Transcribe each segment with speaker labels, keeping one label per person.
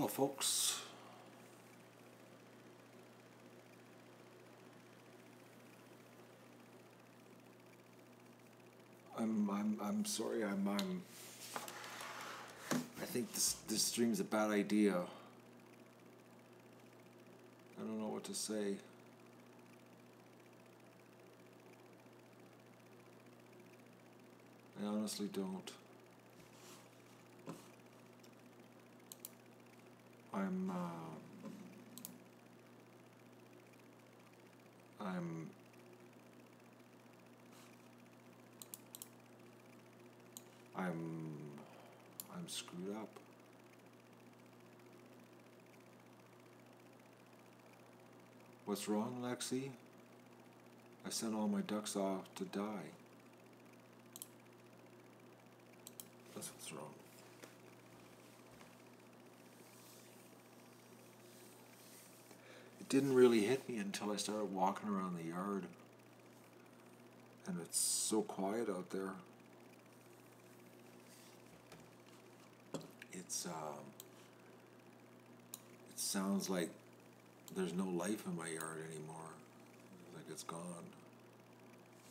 Speaker 1: Hello, folks. I'm sorry. I think this stream's a bad idea. I don't know what to say. I honestly don't. I'm screwed up. What's wrong, Lexi? I sent all my ducks off to die. That's what's wrong. It didn't really hit me until I started walking around the yard. And it's so quiet out there. It sounds like there's no life in my yard anymore. Like it's gone.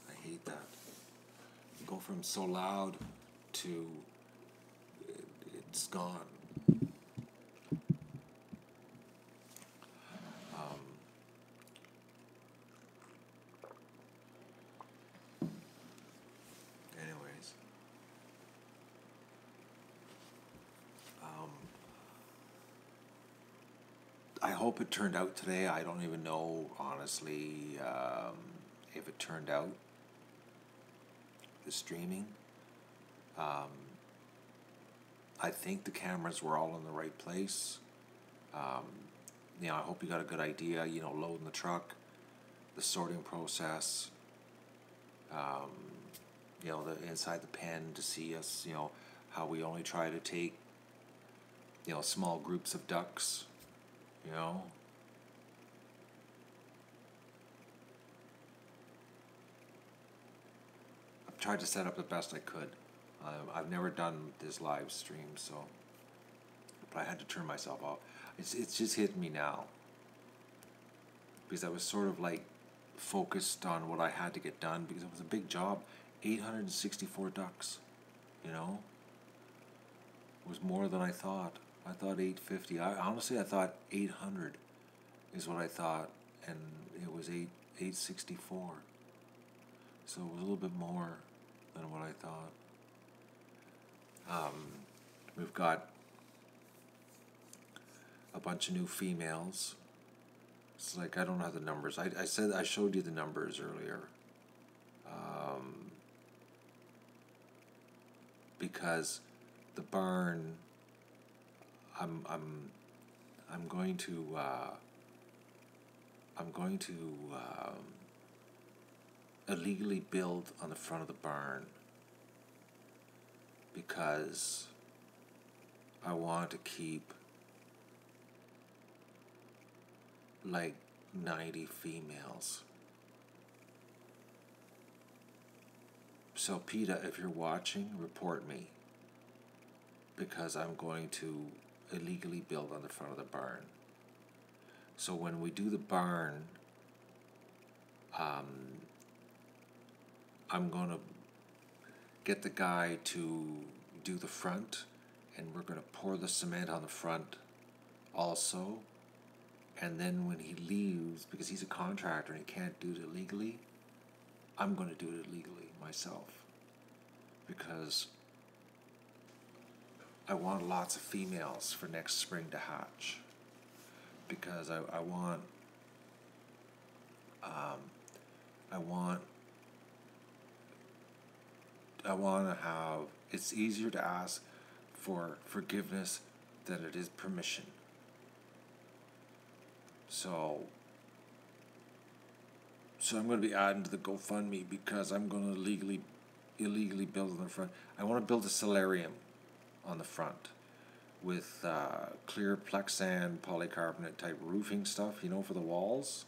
Speaker 1: I hate that. You go from so loud to it's gone. Anyways. I hope it turned out today. I don't even know, honestly, if it turned out, the streaming. I think the cameras were all in the right place. I hope you got a good idea, loading the truck, the sorting process, the inside the pen to see us, how we only try to take, small groups of ducks. I've tried to set up the best I could. I've never done this live stream, but I had to turn myself off. It's just hitting me now because I was sort of like focused on what I had to get done because it was a big job. 864 ducks, it was more than I thought. I thought 850. Honestly, I thought 800 is what I thought, and it was 864. So it was a little bit more than what I thought. We've got a bunch of new females. It's like I don't have the numbers. I said I showed you the numbers earlier. Because the barn, I'm going to illegally build on the front of the barn because I want to keep like 90 females. So PETA, if you're watching, report me because I'm going to illegally build on the front of the barn. So when we do the barn, I'm going to get the guy to do the front, and we're going to pour the cement on the front also. And then when he leaves, because he's a contractor and he can't do it illegally, I'm going to do it illegally myself because I want lots of females for next spring to hatch because I want to have, it's easier to ask for forgiveness than it is permission. So I'm going to be adding to the GoFundMe because I'm going to illegally build on the front. I want to build a solarium on the front with clear Plexan polycarbonate type roofing stuff, for the walls,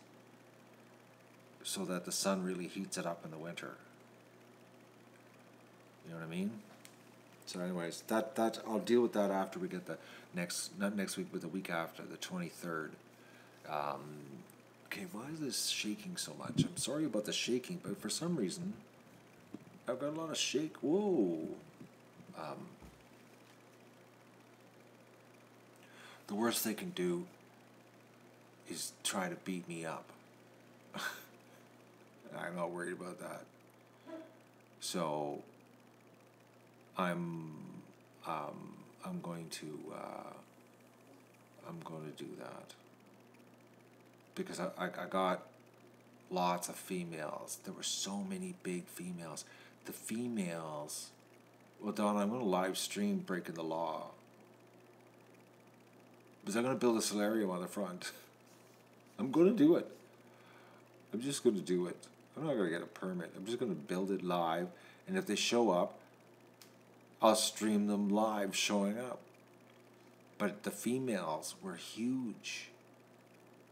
Speaker 1: so that the sun really heats it up in the winter. You know what I mean? So anyways, that I'll deal with that after we get the not next week, but the week after, the 23rd. Okay, why is this shaking so much? I'm sorry about the shaking, but for some reason, I've got a lot of shake. Whoa. The worst they can do is try to beat me up. I'm not worried about that. So I'm going to do that because I got lots of females. There were so many big females. The females. Well, Don, I'm going to live stream breaking the law. Because I'm going to build a solarium on the front. I'm going to do it. I'm just going to do it. I'm not going to get a permit. I'm just going to build it live. And if they show up, I'll stream them live showing up. But the females were huge.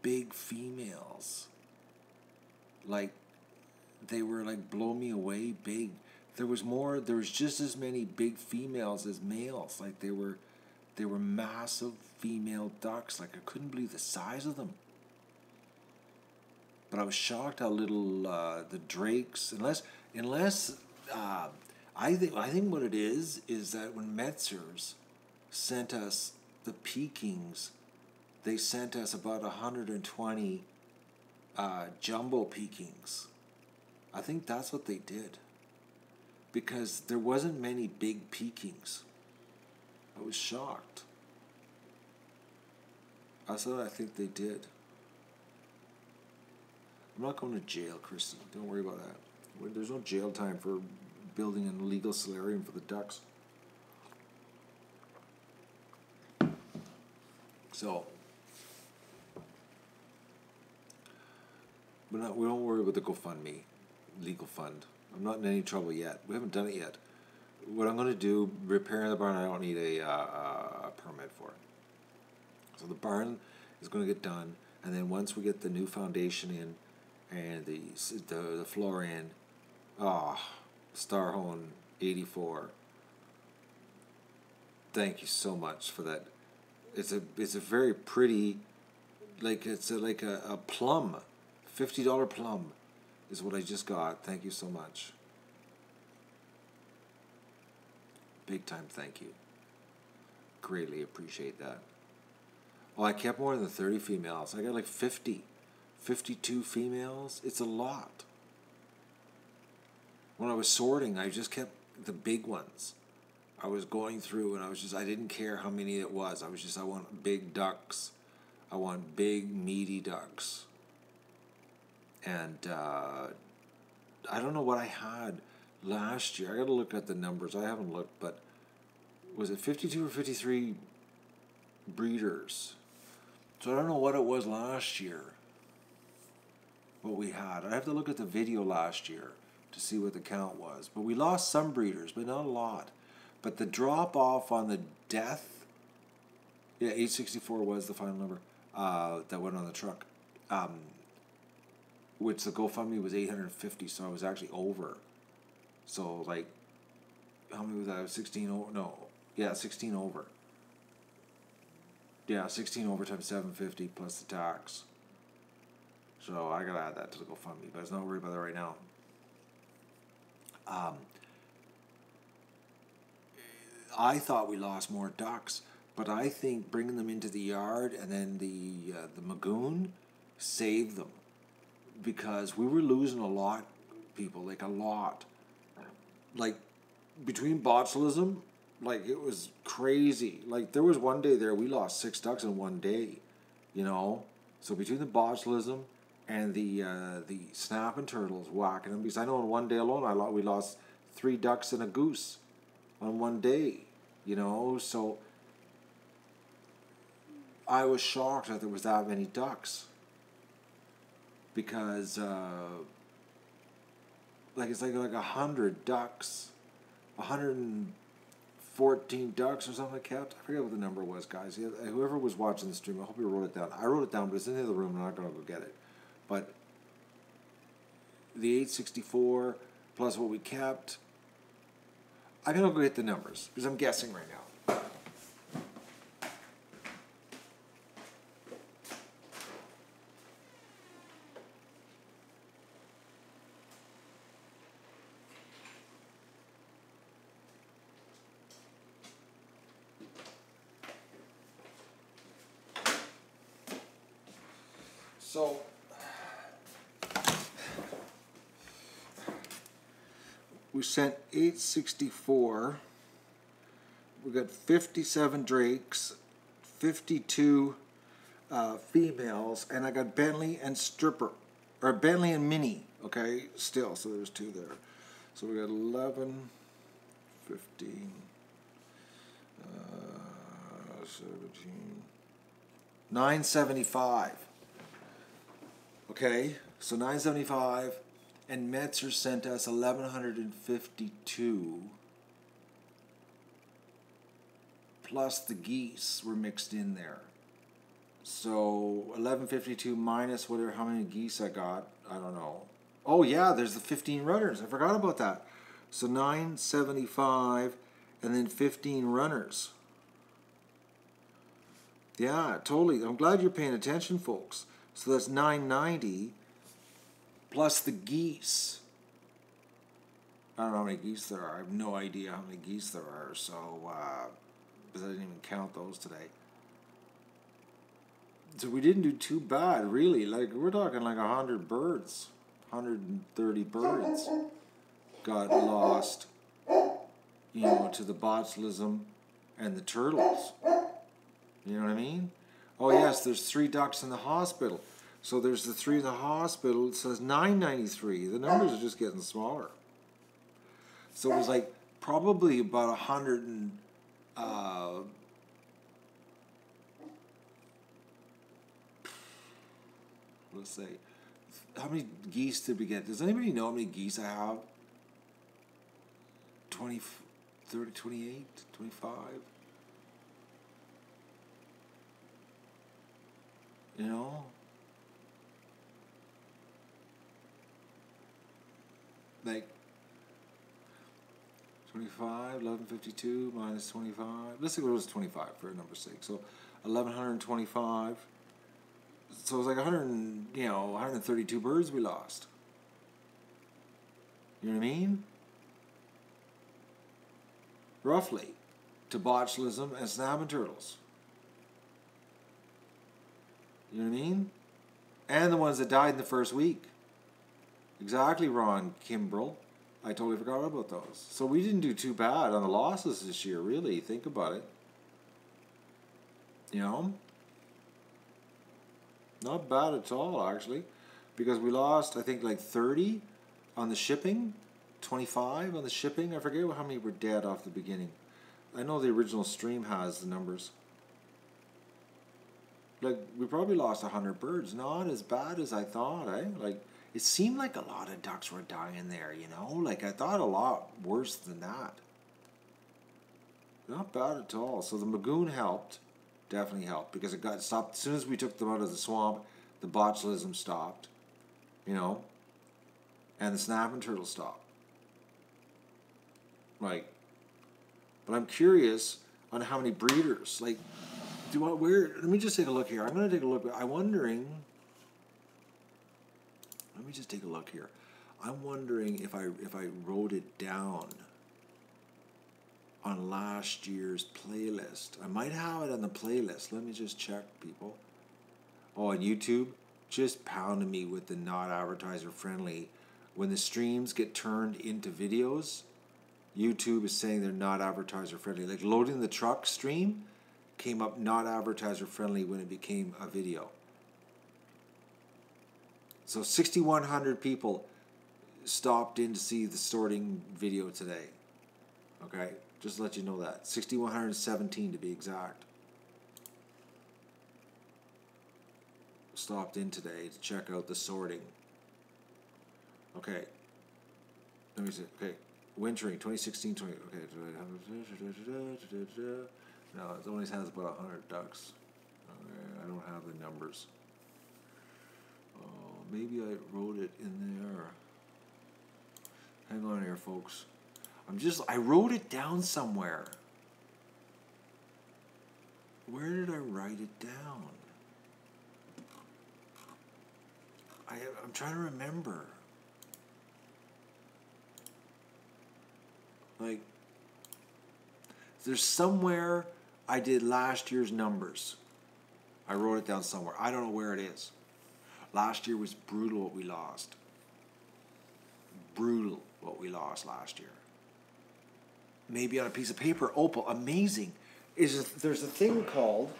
Speaker 1: Big females. Like, they were like blow me away big. There was just as many big females as males. Like they were massive female ducks. Like I couldn't believe the size of them. But I was shocked how little the drakes, unless I think what it is that when Metzger's sent us the Pekings, they sent us about 120 jumbo Pekings. I think that's what they did. Because there wasn't many big Pekings. I was shocked. That's what I think they did. I'm not going to jail, Kristen. Don't worry about that. There's no jail time for building an illegal solarium for the ducks. So, we don't worry about the GoFundMe legal fund. I'm not in any trouble yet. We haven't done it yet. What I'm going to do, repairing the barn, I don't need a permit for it. So the barn is going to get done, and then once we get the new foundation in and the floor in, Starhone 84. Thank you so much for that. It's a very pretty, like it's like a plum, $50 plum is what I just got. Thank you so much. Big time thank you. Greatly appreciate that. Oh, I kept more than 30 females. I got like 52 females. It's a lot. When I was sorting, I just kept the big ones. I was going through and I didn't care how many it was. I want big ducks. I want big, meaty ducks. And I don't know what I had last year. I got to look at the numbers. I haven't looked, but was it 52 or 53 breeders? So I don't know what it was last year, what we had. I have to look at the video last year to see what the count was. But we lost some breeders, but not a lot. But the drop off on the death, 864 was the final number that went on the truck. Which the GoFundMe was 850, so I was actually over. So like, how many was that? 16 over? No, 16 over. Yeah, 16 over times 750 plus the tax. So I gotta add that to the GoFundMe, but I was not worried about that right now. I thought we lost more ducks, but I think bringing them into the yard and then the Magoon saved them, because we were losing a lot, people, like a lot. Like between botulism, like it was crazy. Like there was one day there we lost 6 ducks in one day, you know. So between the botulism and the snapping turtles whacking them, because I know in one day alone we lost 3 ducks and a goose on one day, you know. So I was shocked that there was that many ducks, because like it's like 100 ducks, 114 ducks or something I kept. I forget what the number was, guys. Whoever was watching the stream, I hope you wrote it down. I wrote it down, but it's in the other room. I'm not going to go get it. But the 864 plus what we kept, I'm going to go get the numbers because I'm guessing right now. So, we sent 864. We got 57 drakes, 52 females, and I got Bentley and Stripper, or Bentley and Mini, okay, still, so there's 2 there. So we got 11, 15, 17, 975. Okay, so 975, and Metzer sent us 1,152, plus the geese were mixed in there. So 1152 minus whatever, how many geese I got, I don't know. Oh yeah, there's the 15 runners, I forgot about that. So 975, and then 15 runners. Yeah, totally. I'm glad you're paying attention, folks. So that's 990 plus the geese. I don't know how many geese there are. I have no idea how many geese there are. So, because I didn't even count those today. So we didn't do too bad, really. Like, we're talking like 100 birds. 130 birds got lost, you know, to the botulism and the turtles. You know what I mean? Oh yes, there's 3 ducks in the hospital. So there's the 3 in the hospital. It says 993. The numbers are just getting smaller. So it was like probably about 100 and let's say, how many geese did we get? Does anybody know how many geese I have? 20, 30, 28, 25? You know? Like 25, 1152 minus 25. Let's see what it was 25 for number's sake. So 1125. So it was like 132 birds we lost. You know what I mean? Roughly. To botulism and snapping turtles. You know what I mean? And the ones that died in the first week. Exactly, Ron Kimbrell. I totally forgot about those. So we didn't do too bad on the losses this year, really. Think about it. You know? Not bad at all, actually. Because we lost, I think, like 30 on the shipping. 25 on the shipping. I forget how many were dead off the beginning. I know the original stream has the numbers. Like, we probably lost 100 birds. Not as bad as I thought, eh? Like, it seemed like a lot of ducks were dying there, you know? Like, I thought a lot worse than that. Not bad at all. So the Magoon helped. Definitely helped. Because it got stopped. As soon as we took them out of the swamp, the botulism stopped. You know? And the snapping turtle stopped. Like, but I'm curious on how many breeders. Like, let me just take a look here. I'm going to take a look. I'm wondering. Let me just take a look here. I'm wondering if I wrote it down on last year's playlist. I might have it on the playlist. Let me just check, people. Oh, on YouTube, just pounding me with the not advertiser friendly. When the streams get turned into videos, YouTube is saying they're not advertiser friendly. Like loading the truck stream came up not advertiser friendly when it became a video. So 6,100 people stopped in to see the sorting video today. Okay, just to let you know that. 6,117 to be exact. Stopped in today to check out the sorting. Okay. Let me see. Okay. Wintering 2016, 20. Okay. No, it only has about 100 ducks. Okay, I don't have the numbers. Oh, maybe I wrote it in there. Hang on here, folks. I wrote it down somewhere. Where did I write it down? I'm trying to remember. Like, there's somewhere I did last year's numbers. I wrote it down somewhere. I don't know where it is. Last year was brutal what we lost. Brutal what we lost last year. Maybe on a piece of paper. Opal, amazing. There's a thing called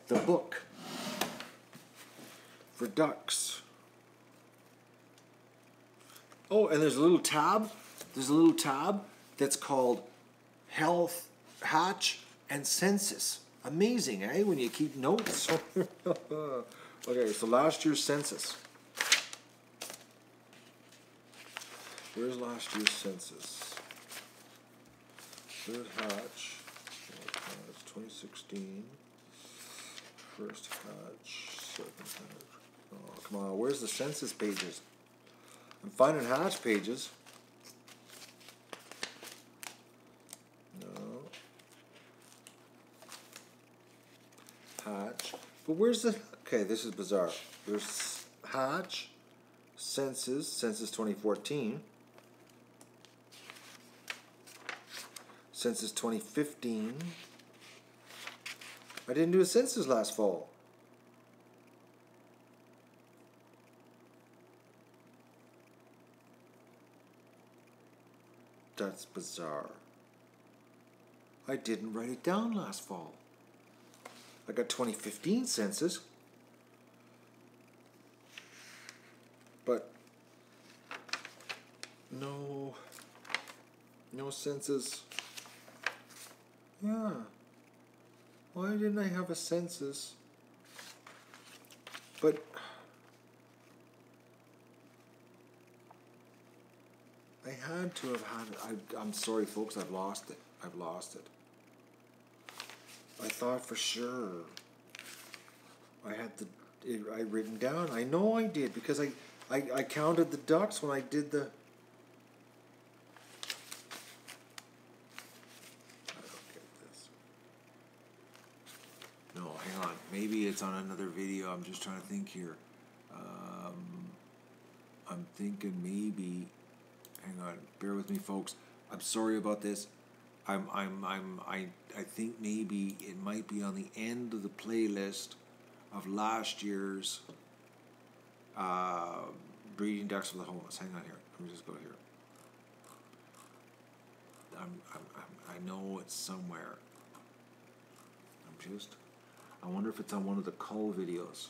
Speaker 1: the book for ducks. Oh, and there's a little tab. There's a little tab that's called Health, Hatch, and Census. Amazing, eh? When you keep notes. Okay, so last year's census. Where's last year's census? Third hatch. It's 2016. First hatch. Second hatch. Oh, come on. Where's the census pages? I'm finding hatch pages. No. Hatch. But where's the... Okay, this is bizarre. There's hatch, census 2014, census 2015. I didn't do a census last fall. That's bizarre. I didn't write it down last fall. I got 2015 census. But no census. Yeah. Why didn't I have a census? But I had to have had it. I'm sorry, folks. I've lost it. I've lost it. I thought for sure I had I written down. I know I did because I counted the ducks when I did the... I don't get this. No, hang on. Maybe it's on another video. I'm just trying to think here. I'm thinking maybe... Hang on. Bear with me, folks. I'm sorry about this. I think maybe it might be on the end of the playlist of last year's breeding ducks for the homeless. Hang on here. Let me just go here. I know it's somewhere. I wonder if it's on one of the cull videos.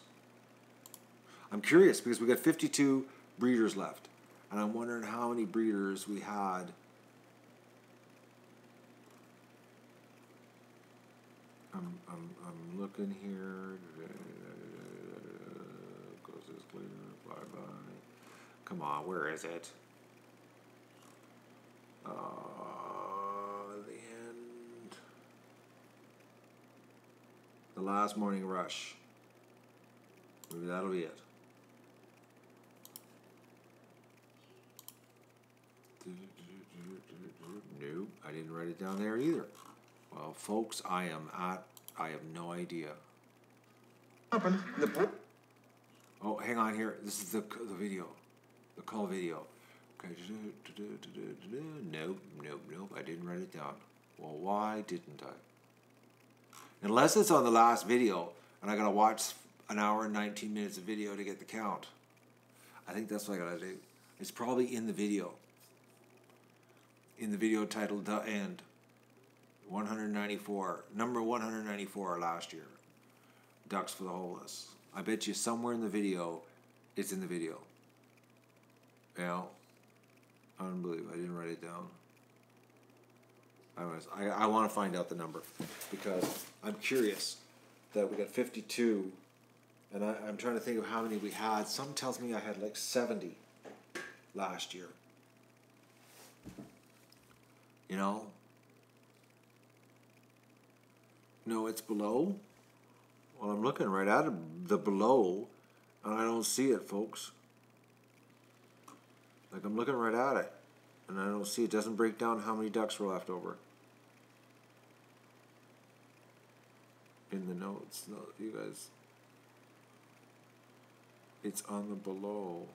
Speaker 1: I'm curious because we got 52 breeders left, and I'm wondering how many breeders we had. I'm looking here. Goes this clear, fly by. Come on, where is it? The end. The last morning rush. Maybe that'll be it. Nope, I didn't write it down there either. Well, folks, I have no idea. Oh, hang on here. This is the video, the call video. Okay. Nope. I didn't write it down. Well, why didn't I? Unless it's on the last video, and I gotta watch an hour and 19 minutes of video to get the count. I think that's what I gotta do. It's probably in the video. In the video titled "The End." 194, number 194 last year. Ducks for the Homeless. I bet you somewhere in the video, it's in the video. Yeah, unbelievable. I didn't write it down. I want to find out the number because I'm curious that we got 52, and I'm trying to think of how many we had. Some tells me I had like 70 last year. You know? No, it's below. Well, I'm looking right at the below, and I don't see it, folks. Like, I'm looking right at it, and I don't see, it doesn't break down how many ducks were left over in the notes. No, you guys, it's on the below.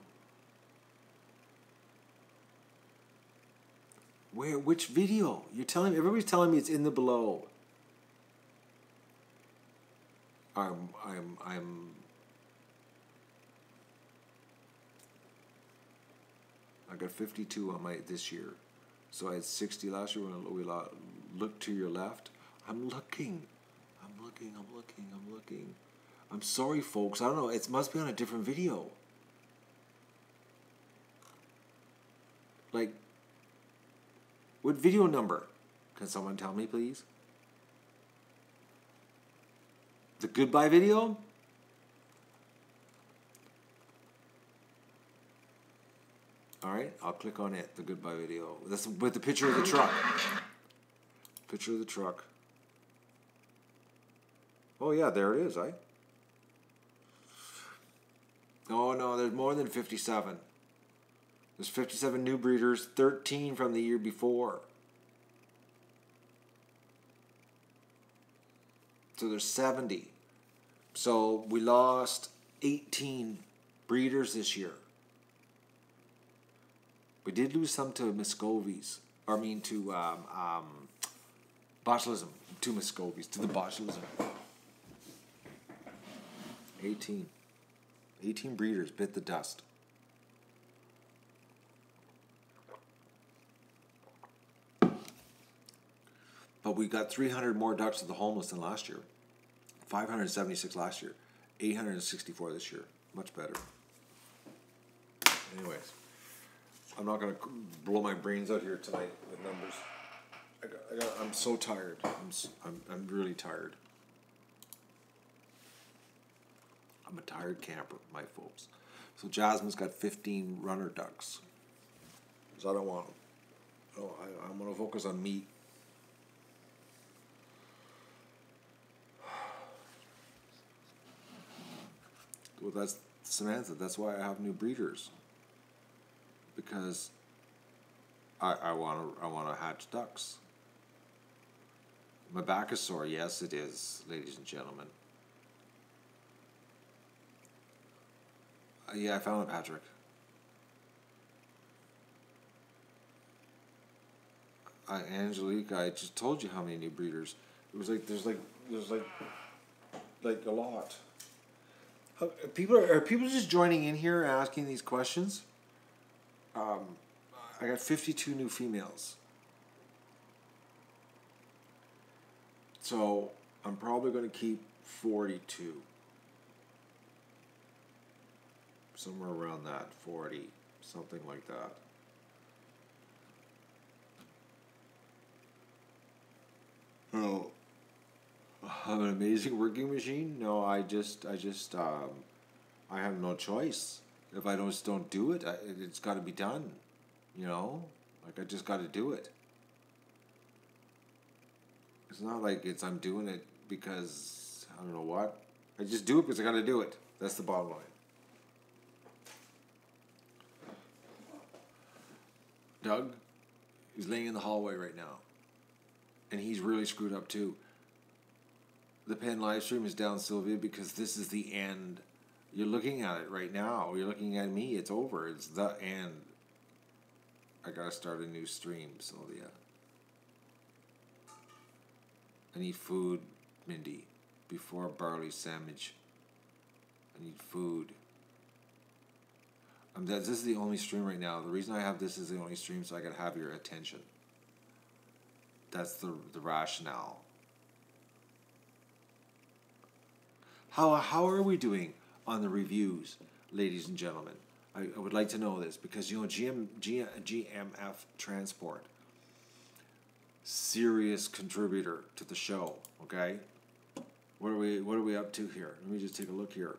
Speaker 1: Where? Which video? You're telling me, everybody's telling me it's in the below. I'm I got 52 on my this year, so I had 60 last year. When we look to your left, I'm looking. I'm sorry, folks. I don't know. It must be on a different video. Like, what video number? Can someone tell me, please? The goodbye video? Alright, I'll click on it, the goodbye video. That's with the picture of the truck. Picture of the truck. Oh yeah, there it is, eh? Oh no, there's more than 57. There's 57 new breeders, 13 from the year before. So there's 70. So we lost 18 breeders this year. We did lose some to Muscovies. Or I mean to botulism. To Muscovies. To the botulism. 18. 18 breeders bit the dust. But we got 300 more ducks to the homeless than last year. 576 last year. 864 this year. Much better. Anyways, I'm not going to blow my brains out here tonight with numbers. I'm so tired. I'm really tired. I'm a tired camper, my folks. So Jasmine's got 15 runner ducks. So I don't want them. Oh, I'm going to focus on meat. Well, that's Samantha. That's why I have new breeders. Because I want to hatch ducks. My back is sore. Yes, it is, ladies and gentlemen. Yeah, I found it, Patrick. Angelique, I just told you how many new breeders. It was like there's like a lot. Are people just joining in here asking these questions? I got 52 new females. So I'm probably going to keep 42. Somewhere around that, 40, something like that. Oh, I have an amazing working machine? No, I have no choice. If I don't do it, it's got to be done. You know, like I just got to do it. It's not like I'm doing it because I don't know what. I just do it because I got to do it. That's the bottom line. Doug is laying in the hallway right now, and he's really screwed up too. The pen live stream is down, Sylvia, because this is the end. You're looking at it right now. You're looking at me. It's over. It's the end. I gotta start a new stream, Sylvia. I need food, Mindy, before barley sandwich. I need food. This is the only stream right now. The reason I have this is the only stream so I can have your attention. That's the rationale. How are we doing on the reviews, ladies and gentlemen? I would like to know this because, you know, GMF Transport, serious contributor to the show, okay? What are we up to here? Let me just take a look here.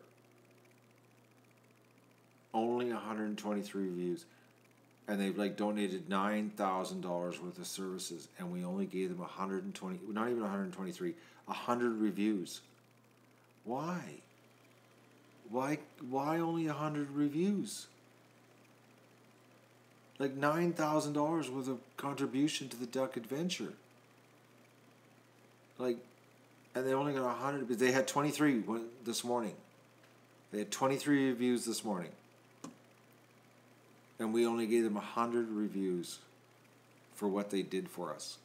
Speaker 1: Only 123 reviews, and they've like donated $9,000 worth of services, and we only gave them 120, not even 123, 100 reviews. Why? Why only 100 reviews? like $9,000 worth of contribution to the duck adventure. Like, and they only got 100, but they had 23 this morning. They had 23 reviews this morning. And we only gave them 100 reviews for what they did for us.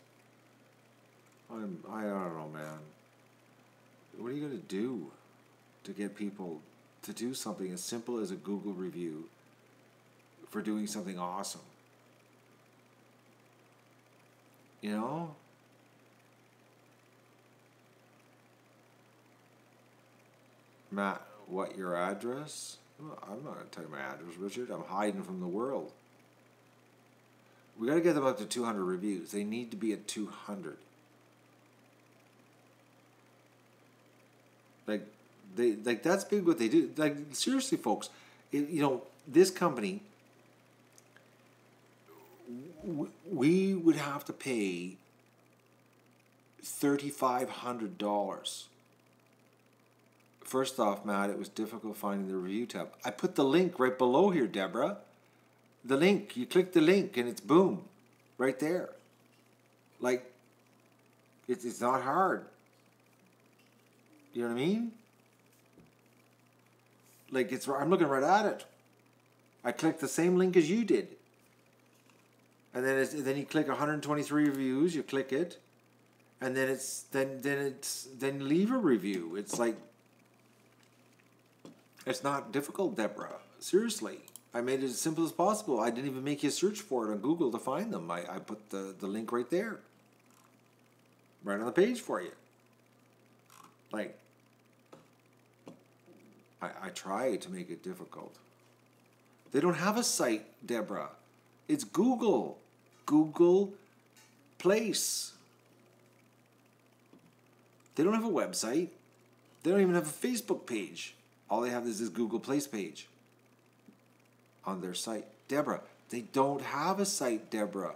Speaker 1: I don't know, man. What are you going to do to get people to do something as simple as a Google review for doing something awesome? You know? Matt, what, your address? Well, I'm not going to tell you my address, Richard. I'm hiding from the world. We got to get them up to 200 reviews. They need to be at 200. Like that's big what they do. Like, seriously, folks, this company, we would have to pay $3,500. First off, Matt, it was difficult finding the review tab. I put the link right below here, Deborah. The link, you click the link and it's boom, right there. Like, it's not hard. You know what I mean? Like, I'm looking right at it. I clicked the same link as you did. And then you click 123 reviews, you click it, and then then leave a review. It's like, it's not difficult, Deborah. Seriously. I made it as simple as possible. I didn't even make you search for it on Google to find them. I put the link right there. Right on the page for you. Like, I try to make it difficult. They don't have a site, Deborah. It's Google. Google Place. They don't have a website. They don't even have a Facebook page. All they have is this Google Place page on their site. Deborah, they don't have a site, Deborah.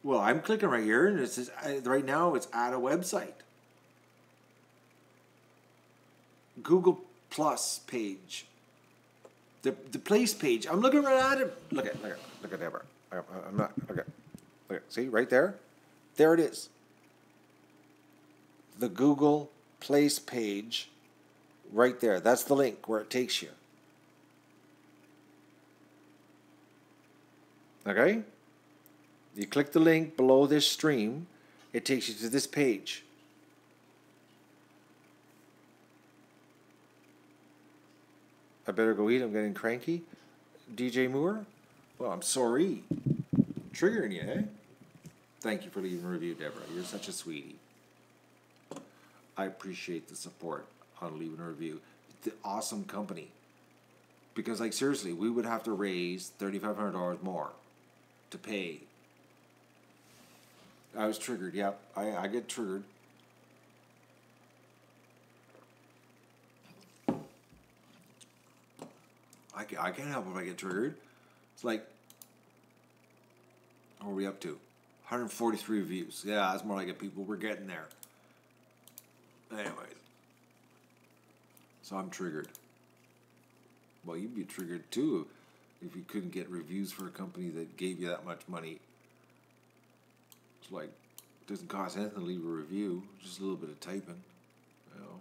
Speaker 1: Well, I'm clicking right here, and it says, right now it's at a website. Google Plus page. The place page. I'm looking right at it. Look at Deborah. I'm not. Look at. See right there. There it is. The Google Place page. Right there. That's the link where it takes you. Okay. You click the link below this stream. It takes you to this page. I better go eat. I'm getting cranky. DJ Moore? Well, I'm sorry. Triggering you, eh? Thank you for leaving a review, Deborah. You're such a sweetie. I appreciate the support on leaving a review. The awesome company. Because, like, seriously, we would have to raise $3,500 more to pay. I was triggered. Yep, I get triggered. I can't help if I get triggered. It's like, what are we up to? 143 reviews. Yeah, that's more like it, people. We're getting there. Anyways. So I'm triggered. Well, you'd be triggered too if you couldn't get reviews for a company that gave you that much money. It's like, it doesn't cost anything to leave a review. Just a little bit of typing. You know.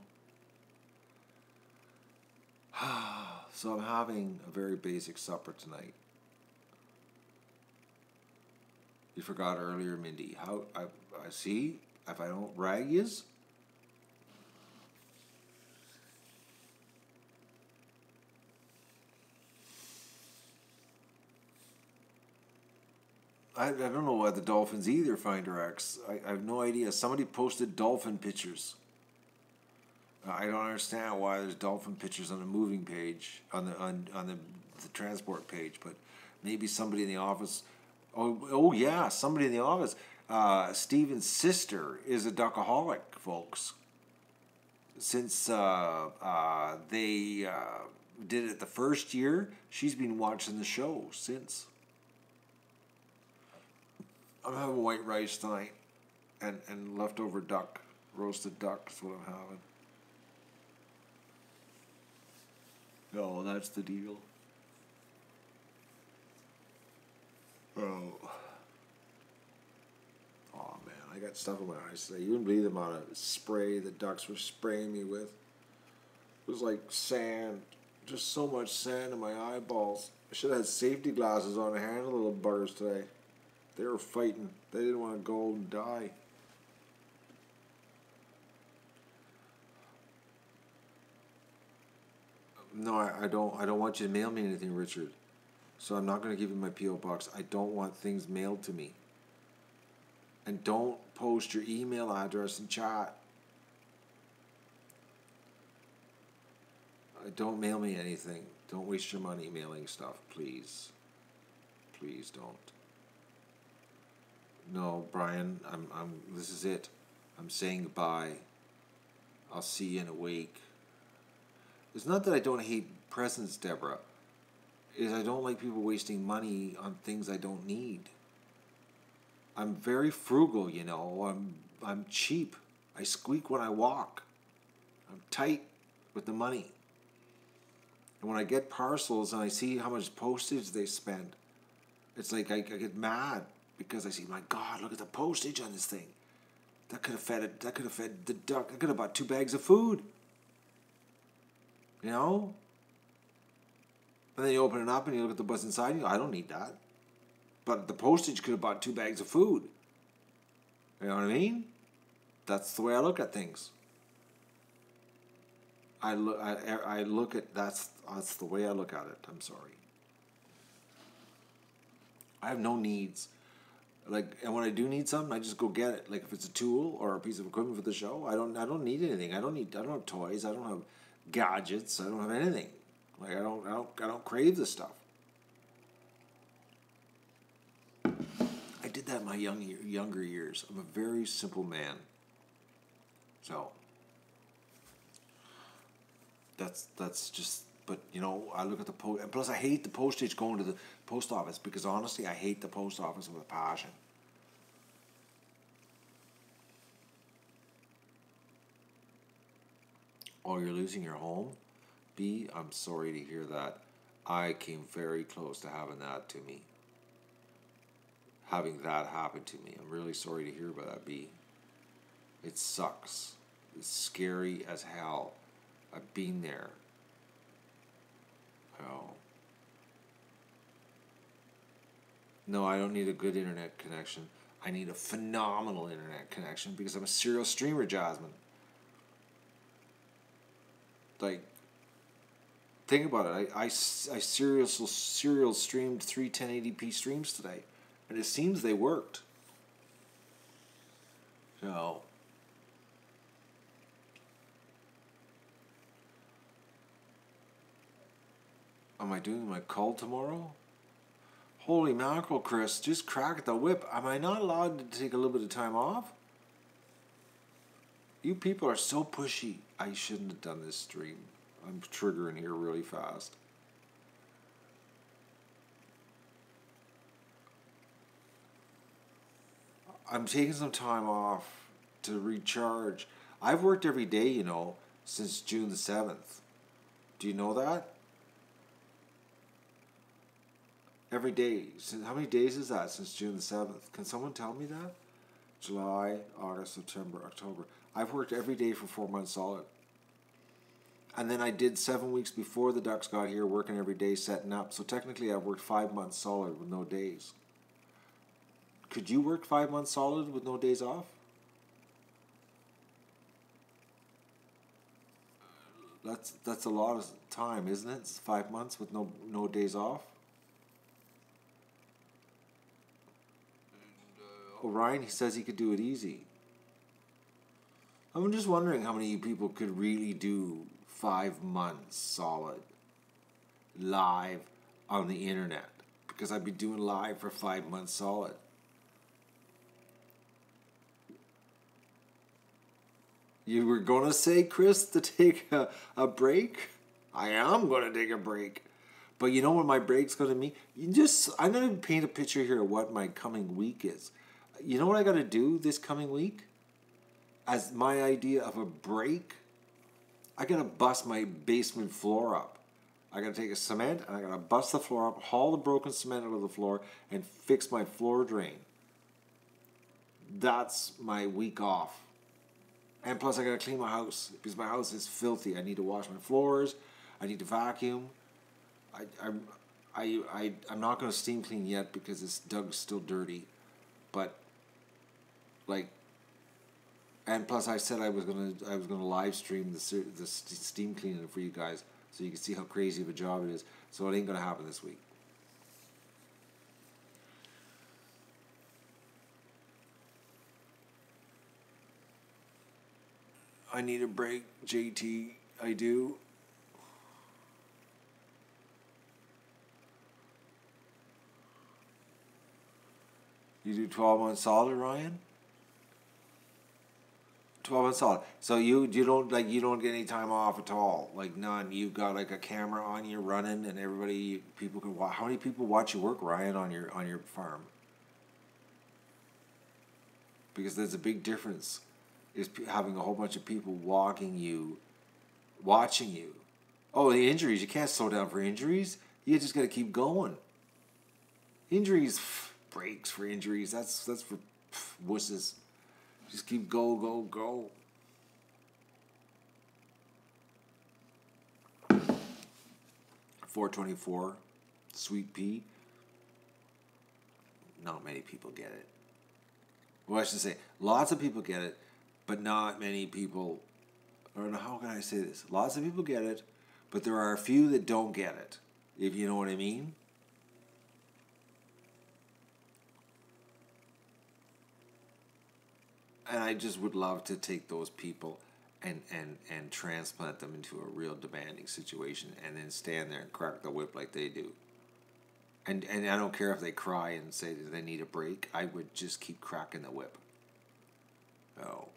Speaker 1: So I'm having a very basic supper tonight. You forgot earlier, Mindy. How I see if I don't rag yous. I don't know why the dolphins either, Finder X. I have no idea. Somebody posted dolphin pictures. I don't understand why there's dolphin pictures on the moving page, on the transport page, but maybe somebody in the office. Oh yeah, somebody in the office. Steven's sister is a duckaholic, folks. Since they did it the first year, she's been watching the show since. I'm having white rice tonight and leftover duck, roasted duck is what I'm having. No, that's the deal. I got stuff in my eyes today. You wouldn't believe the amount of spray the ducks were spraying me with. It was like sand. Just so much sand in my eyeballs. I should have had safety glasses on to handle the little buggers today. They were fighting. They didn't want to go and die. No, I don't want you to mail me anything, Richard. So I'm not going to give you my P.O. box. I don't want things mailed to me. And don't post your email address in chat. Don't mail me anything. Don't waste your money mailing stuff, please. Please don't. No, Brian, this is it. I'm saying goodbye. I'll see you in a week. It's not that I don't hate presents, Deborah. It's I don't like people wasting money on things I don't need. I'm very frugal, you know. I'm cheap. I squeak when I walk. I'm tight with the money. And when I get parcels and I see how much postage they spend, it's like I get mad because I see, my God, look at the postage on this thing. That could have fed it. That could have fed the duck. I could have bought 2 bags of food. You know? And then you open it up and you look at the what's inside and you go, I don't need that. But the postage could have bought 2 bags of food. You know what I mean? That's the way I look at things. I look at that's the way I look at it. I'm sorry. I have no needs. And when I do need something, I just go get it. Like if it's a tool or a piece of equipment for the show, I don't need anything. I don't have toys. I don't have gadgets. I don't have anything. Like I don't crave this stuff. I did that in my younger years. I'm a very simple man. So that's just, but you know, I look at the post, and plus I hate the postage going to the post office because honestly I hate the post office with a passion. Oh, you're losing your home? B, I'm sorry to hear that. I came very close to having that to me. Having that happen to me. I'm really sorry to hear about that, B. It sucks. It's scary as hell. I've been there. Oh. No, I don't need a good internet connection. I need a phenomenal internet connection because I'm a serial streamer, Jasmine. Like, think about it. I serial streamed 3 1080p streams today, and it seems they worked. So, am I doing my call tomorrow? Holy mackerel, Chris, just crack the whip. Am I not allowed to take a little bit of time off? You people are so pushy. I shouldn't have done this stream. I'm triggering here really fast. I'm taking some time off to recharge. I've worked every day, you know, since June the 7th. Do you know that? Every day. How many days is that since June the 7th? Can someone tell me that? July, August, September, October. I've worked every day for 4 months solid. And then I did 7 weeks before the Ducks got here, working every day, setting up. So technically I've worked 5 months solid with no days. Could you work 5 months solid with no days off? That's a lot of time, isn't it? It's 5 months with no days off. Orion, he says he could do it easy. I'm just wondering how many people could really do 5 months solid live on the internet, because I'd be doing live for 5 months solid. You were going to say, Chris, to take a break? I am going to take a break. But you know what my break's going to mean? I'm going to paint a picture here of what my coming week is. You know what I got to do this coming week? As my idea of a break, I got to bust my basement floor up. I got to take a cement and I got to bust the floor up, haul the broken cement out of the floor, and fix my floor drain. That's my week off. And plus, I gotta clean my house because my house is filthy. I need to wash my floors. I need to vacuum. I'm not gonna steam clean yet because Doug's still dirty. But like, and plus, I said I was gonna live stream the steam cleaning for you guys so you can see how crazy of a job it is. So it ain't gonna happen this week. I need a break, JT. I do. You do 12 months solid, Ryan? 12 months solid. So you don't get any time off at all, like none. You've got like a camera on you running, and people can watch. How many people watch you work, Ryan, on your farm? Because there's a big difference. Is having a whole bunch of people watching you. Oh, the injuries! You can't slow down for injuries. You just got to keep going. Injuries, breaks for injuries. That's for wusses. Just keep go. 424, sweet pea. Not many people get it. Well, I should say, lots of people get it, but not many people. Or how can I say this? Lots of people get it, but there are a few that don't get it. If you know what I mean. And I just would love to take those people and transplant them into a real demanding situation and then stand there and crack the whip like they do. And I don't care if they cry and say that they need a break. I would just keep cracking the whip. Oh.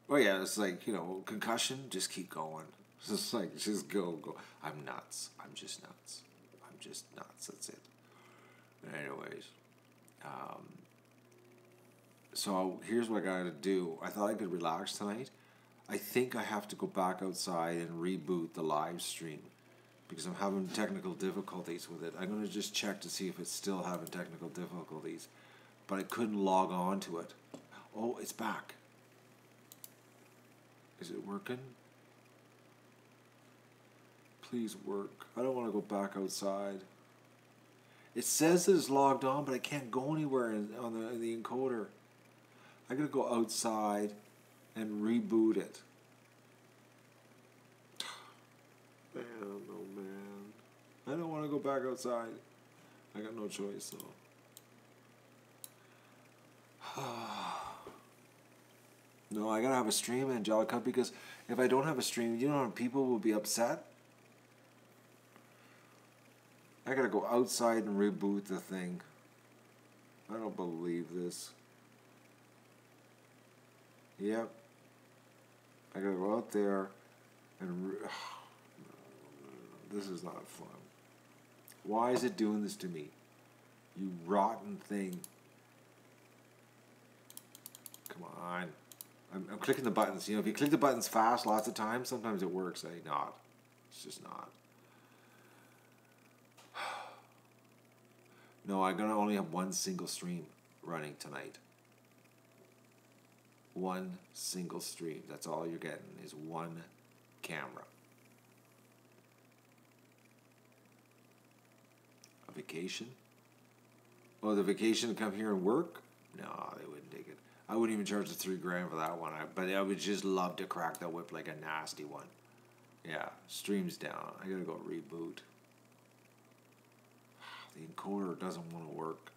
Speaker 1: Well, yeah, it's like, concussion, just keep going. It's just like, just go. I'm nuts. I'm just nuts. That's it. Anyways. So here's what I gotta do. I thought I could relax tonight. I think I have to go back outside and reboot the live stream because I'm having technical difficulties with it. I'm gonna just check to see if it's still having technical difficulties, but I couldn't log on to it. Oh, it's back. Is it working? Please work. I don't want to go back outside. It says that it's logged on, but I can't go anywhere on the encoder. I gotta go outside and reboot it. Man, oh man. I don't want to go back outside. I got no choice, though. No, I gotta have a stream, Angelica, because if I don't have a stream, you know how people will be upset? I gotta go outside and reboot the thing. I don't believe this. Yep. I gotta go out there and... This is not fun. Why is it doing this to me? You rotten thing. Come on. I'm clicking the buttons. If you click the buttons fast lots of times, sometimes it works. Not. It's just not. No, I'm gonna only have one single stream running tonight. One single stream. That's all you're getting is one camera. A vacation? Oh, the vacation to come here and work? No, they wouldn't take it. I wouldn't even charge the $3,000 for that one. But I would just love to crack that whip like a nasty one. Yeah, stream's down. I gotta go reboot. The encoder doesn't want to work.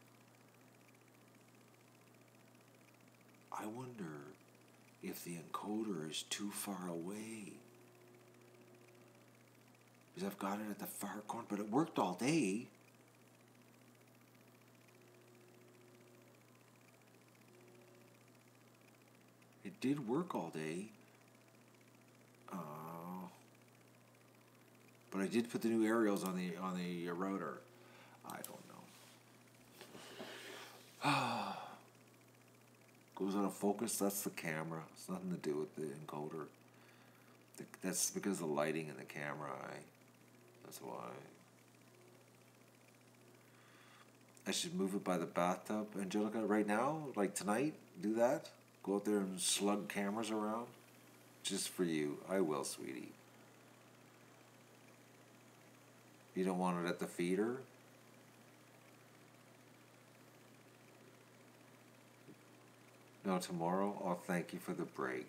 Speaker 1: I wonder if the encoder is too far away. Because I've got it at the far corner, but it worked all day. It did work all day. But I did put the new aerials on the router. I don't know. Goes out of focus. That's the camera. It's nothing to do with the encoder. That's because of the lighting in the camera. That's why. I should move it by the bathtub, Angelica, right now, like tonight. Do that. Go out there and slug cameras around. Just for you. I will, sweetie. You don't want it at the feeder? No, tomorrow? Oh, thank you for the break.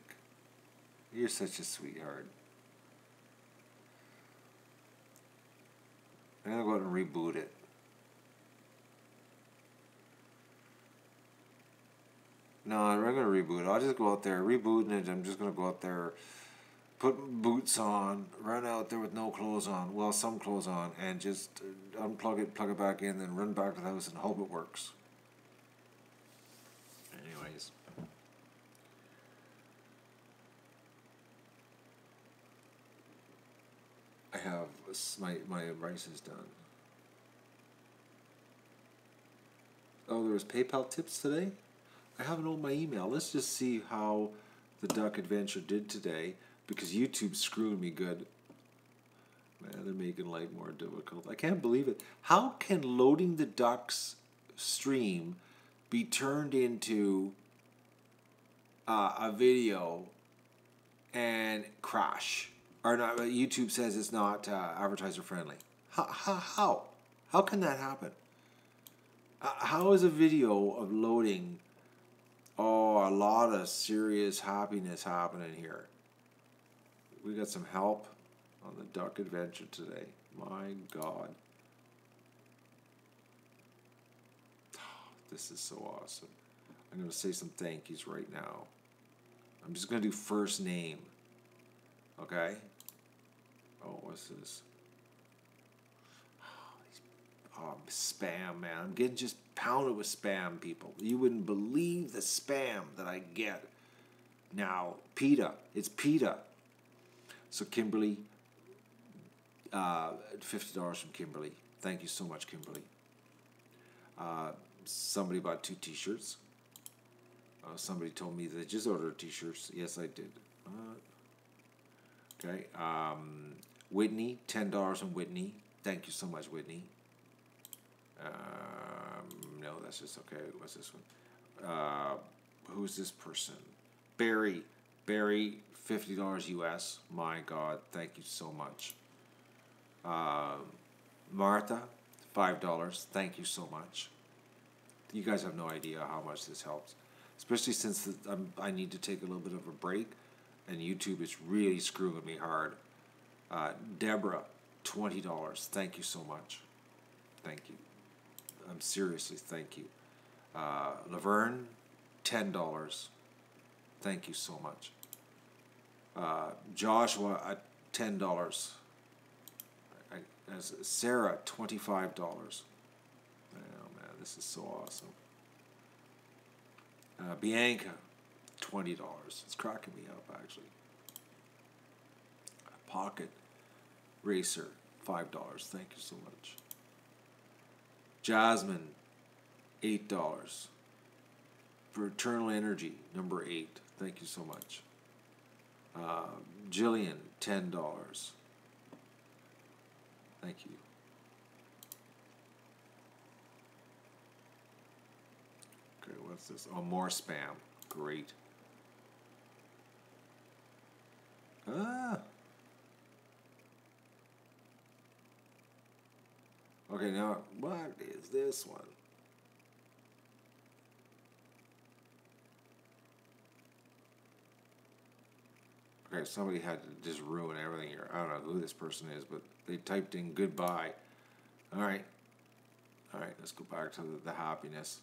Speaker 1: You're such a sweetheart. I'm going to go out and reboot it. No, I'm not going to reboot it. I'll just go out there, rebooting it. I'm just going to go out there, put boots on, run out there with no clothes on, well, some clothes on, and just unplug it, plug it back in, then run back to the house and hope it works. Anyways. I have my rice is done. Oh, there was PayPal tips today? I haven't opened my email. Let's just see how the duck adventure did today, because YouTube's screwing me good. Man, they're making life more difficult. I can't believe it. How can loading the ducks stream be turned into a video and crash? Or not? YouTube says it's not advertiser friendly. How can that happen? How is a video of loading? Oh, a lot of serious happiness happening here. We got some help on the duck adventure today. My God. This is so awesome. I'm going to say some thank yous right now. I'm just going to do first name. Okay? Oh, what's this? Oh, spam, man. I'm getting just pounded with spam, people. You wouldn't believe the spam that I get. Now, PETA. It's PETA. So, Kimberly, $50 from Kimberly. Thank you so much, Kimberly. Somebody bought 2 t-shirts. Somebody told me they just ordered t-shirts. Yes, I did. Okay. Whitney, $10 from Whitney. Thank you so much, Whitney. No, that's just okay. What's this one? Who's this person? Barry, $50 US. My God, thank you so much. Martha, $5. Thank you so much. You guys have no idea how much this helps, especially since I need to take a little bit of a break, and YouTube is really screwing me hard. Deborah, $20. Thank you so much. Thank you. I'm seriously, thank you. Laverne, $10. Thank you so much. Joshua at $10. Sarah, $25. Oh man, this is so awesome. Bianca, $20. It's cracking me up actually. Pocket Racer, $5. Thank you so much. Jasmine, $8. For Eternal Energy, number 8. Thank you so much. Jillian, $10. Thank you. Okay, what's this? Oh, more spam. Great. Okay, now, what is this one? Okay, somebody had to just ruin everything here. I don't know who this person is, but they typed in goodbye. All right, let's go back to the happiness.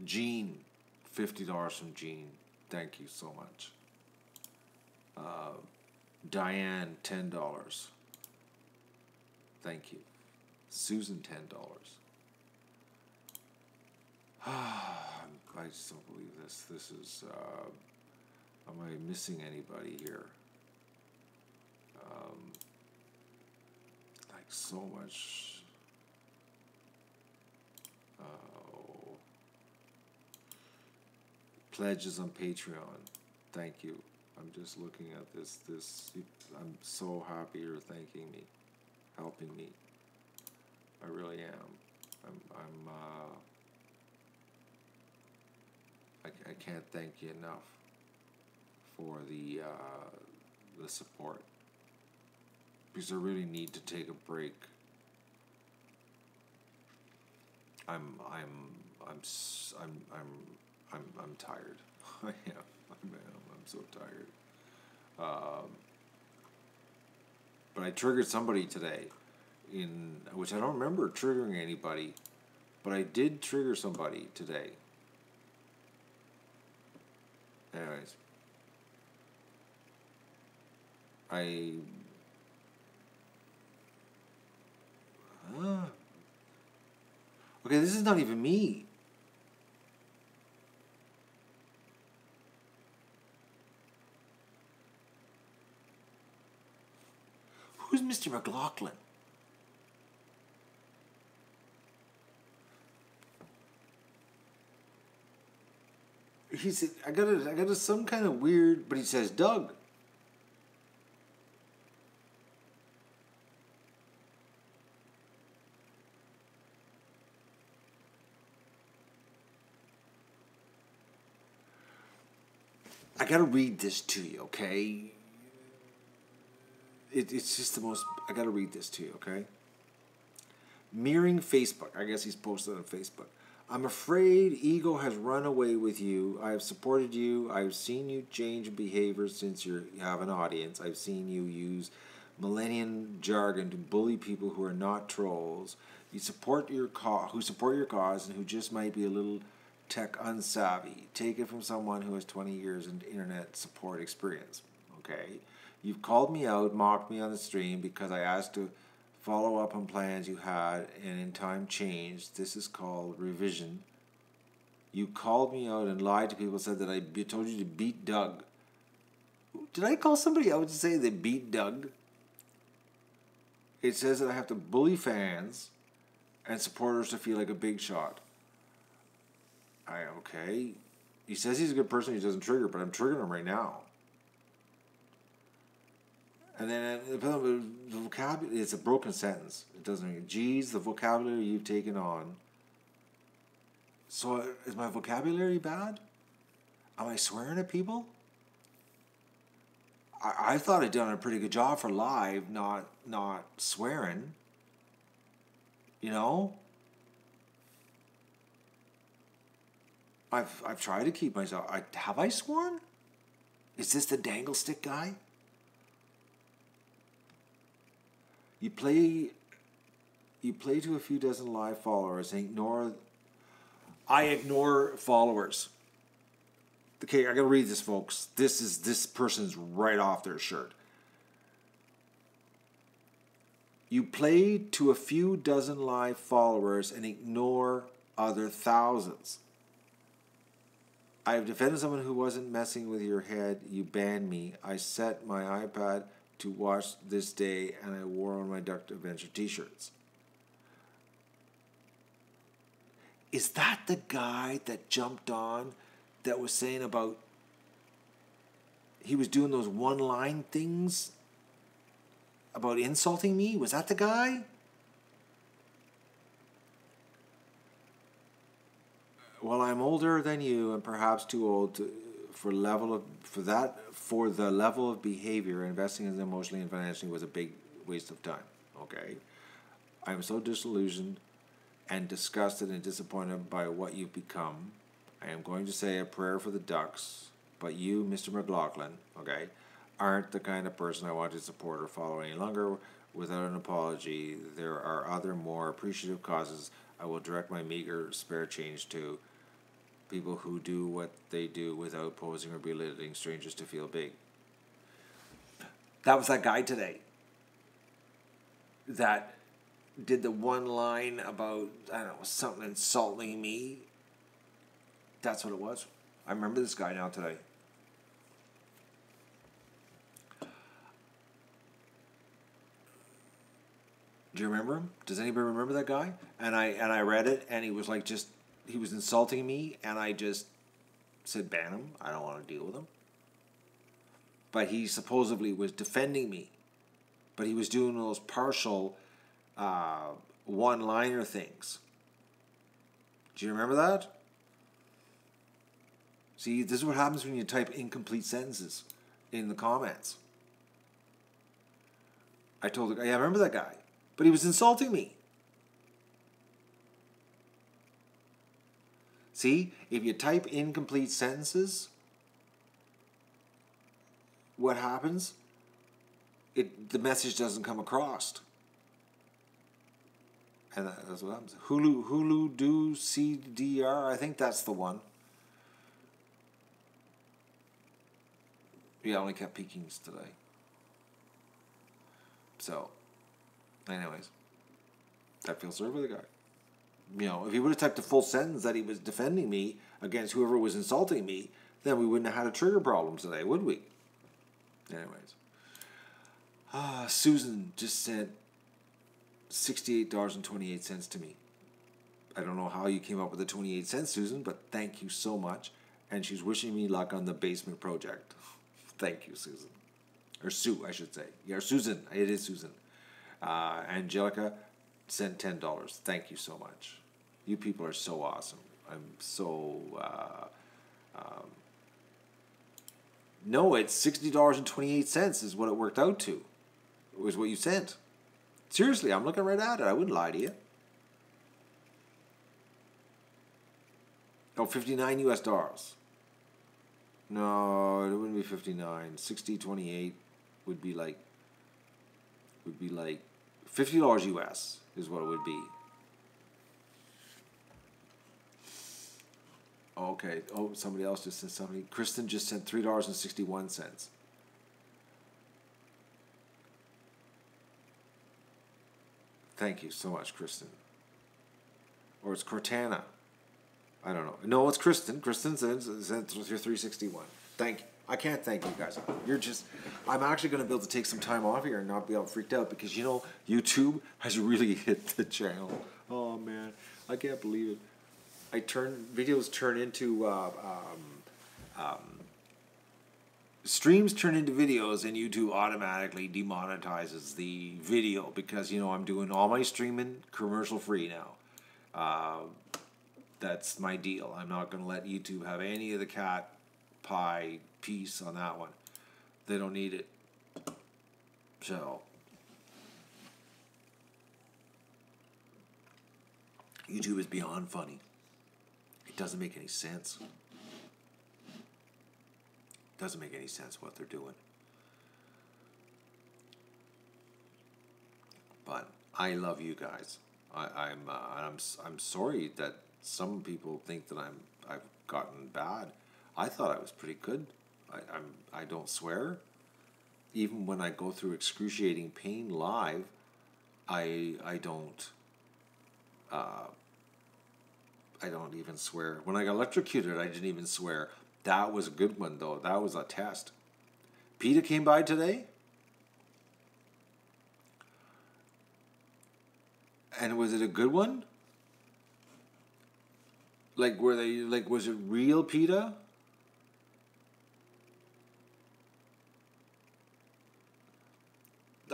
Speaker 1: Jean, $50 from Jean. Thank you so much. Diane, $10. Thank you. Susan, $10. I just don't believe this. This is, am I missing anybody here? Like so much. Pledges on Patreon. Thank you. I'm just looking at this. I'm so happy you're thanking me, helping me. I really am. I can't thank you enough for the support, because I really need to take a break. I'm tired. I am. I'm so tired. But I triggered somebody today, in which I don't remember triggering anybody, but I did trigger somebody today. Anyways, okay, this is not even me. Who's Mr. McLaughlin? He said, I got some kind of weird, but he says Doug. I gotta read this to you, okay? It's just the most. I gotta read this to you, okay? Mirroring Facebook. I guess he's posted on Facebook. I'm afraid ego has run away with you. I have supported you. I've seen you change behavior since you have an audience. I've seen you use millennium jargon to bully people who are not trolls. You support your who support your cause and who just might be a little tech unsavvy. Take it from someone who has 20 years in internet support experience. Okay? You've called me out, mocked me on the stream because I asked to follow up on plans you had and in time changed. This is called revision. You called me out and lied to people, said that I told you to beat Doug. Did I call somebody out to say they beat Doug? It says that I have to bully fans and supporters to feel like a big shot. Okay. He says he's a good person, he doesn't trigger, but I'm triggering him right now. And then the vocabulary, it's a broken sentence. It doesn't mean, geez, the vocabulary you've taken on. So is my vocabulary bad? Am I swearing at people? I thought I'd done a pretty good job for live, not swearing. You know? I've tried to keep myself. Have I sworn? Is this the dangle stick guy? You play to a few dozen live followers and ignore. I ignore followers. Okay, I gotta read this, folks. This person's right off their shirt. You play to a few dozen live followers and ignore other thousands. I have defended someone who wasn't messing with your head. You banned me. I set my iPad to watch this day and I wore on my Duck Adventure t-shirts. Is that the guy that jumped on that was saying about he was doing those one-line things about insulting me? Was that the guy? Well, I'm older than you and perhaps too old for the level of behavior. Investing in emotionally and financially was a big waste of time. Okay, I am so disillusioned and disgusted and disappointed by what you've become. I am going to say a prayer for the Ducks, but you, Mr. McLaughlin, okay, aren't the kind of person I want to support or follow any longer. Without an apology, there are other more appreciative causes I will direct my meager spare change to. People who do what they do without posing or belittling strangers to feel big. That was that guy today that did the one line about, I don't know, something insulting me. That's what it was. I remember this guy now today. Do you remember him? Does anybody remember that guy? And I read it, and he was like he was insulting me, and I just said, ban him. I don't want to deal with him. But he supposedly was defending me. But he was doing those partial one-liner things. Do you remember that? See, this is what happens when you type incomplete sentences in the comments. I told the guy, yeah, I remember that guy, but he was insulting me. See, if you type incomplete sentences, what happens? The message doesn't come across. And that's what happens. Hulu do CDR, I think that's the one. Yeah, I only kept peekings today. So, anyways, I feel sorry for the guy. You know, if he would have typed a full sentence that he was defending me against whoever was insulting me, then we wouldn't have had a trigger problem today, would we? Anyways. Susan just sent $68.28 to me. I don't know how you came up with the 28 cents, Susan, but thank you so much. And she's wishing me luck on the basement project. Thank you, Susan. Or Sue, I should say. Yeah, Susan. It is Susan. Angelica sent $10. Thank you so much. You people are so awesome. I'm so... no, it's $60.28 is what it worked out to. It was what you sent. Seriously, I'm looking right at it. I wouldn't lie to you. Oh, 59 US dollars. No, it wouldn't be 59. 60.28 would be like $50 US is what it would be. Okay. Oh, somebody else just sent something. Kristen just sent $3.61. Thank you so much, Kristen. Or it's Cortana. I don't know. No, it's Kristen. Kristen sent $3.61. Thank you. I can't thank you guys. I'm actually going to be able to take some time off here and not be all freaked out because, you know, YouTube has really hit the channel. Oh, man. I can't believe it. Videos turn into, streams turn into videos and YouTube automatically demonetizes the video because, you know, I'm doing all my streaming commercial free now. That's my deal. I'm not going to let YouTube have any of the cat pie piece on that one. They don't need it. So, YouTube is beyond funny. It doesn't make any sense. It doesn't make any sense what they're doing. But I love you guys. I'm sorry that some people think that I've gotten bad. I thought I was pretty good. I don't swear. Even when I go through excruciating pain live, I don't even swear. When I got electrocuted, I didn't even swear. That was a good one, though. That was a test. PETA came by today. And was it a good one? Like, was it real PETA?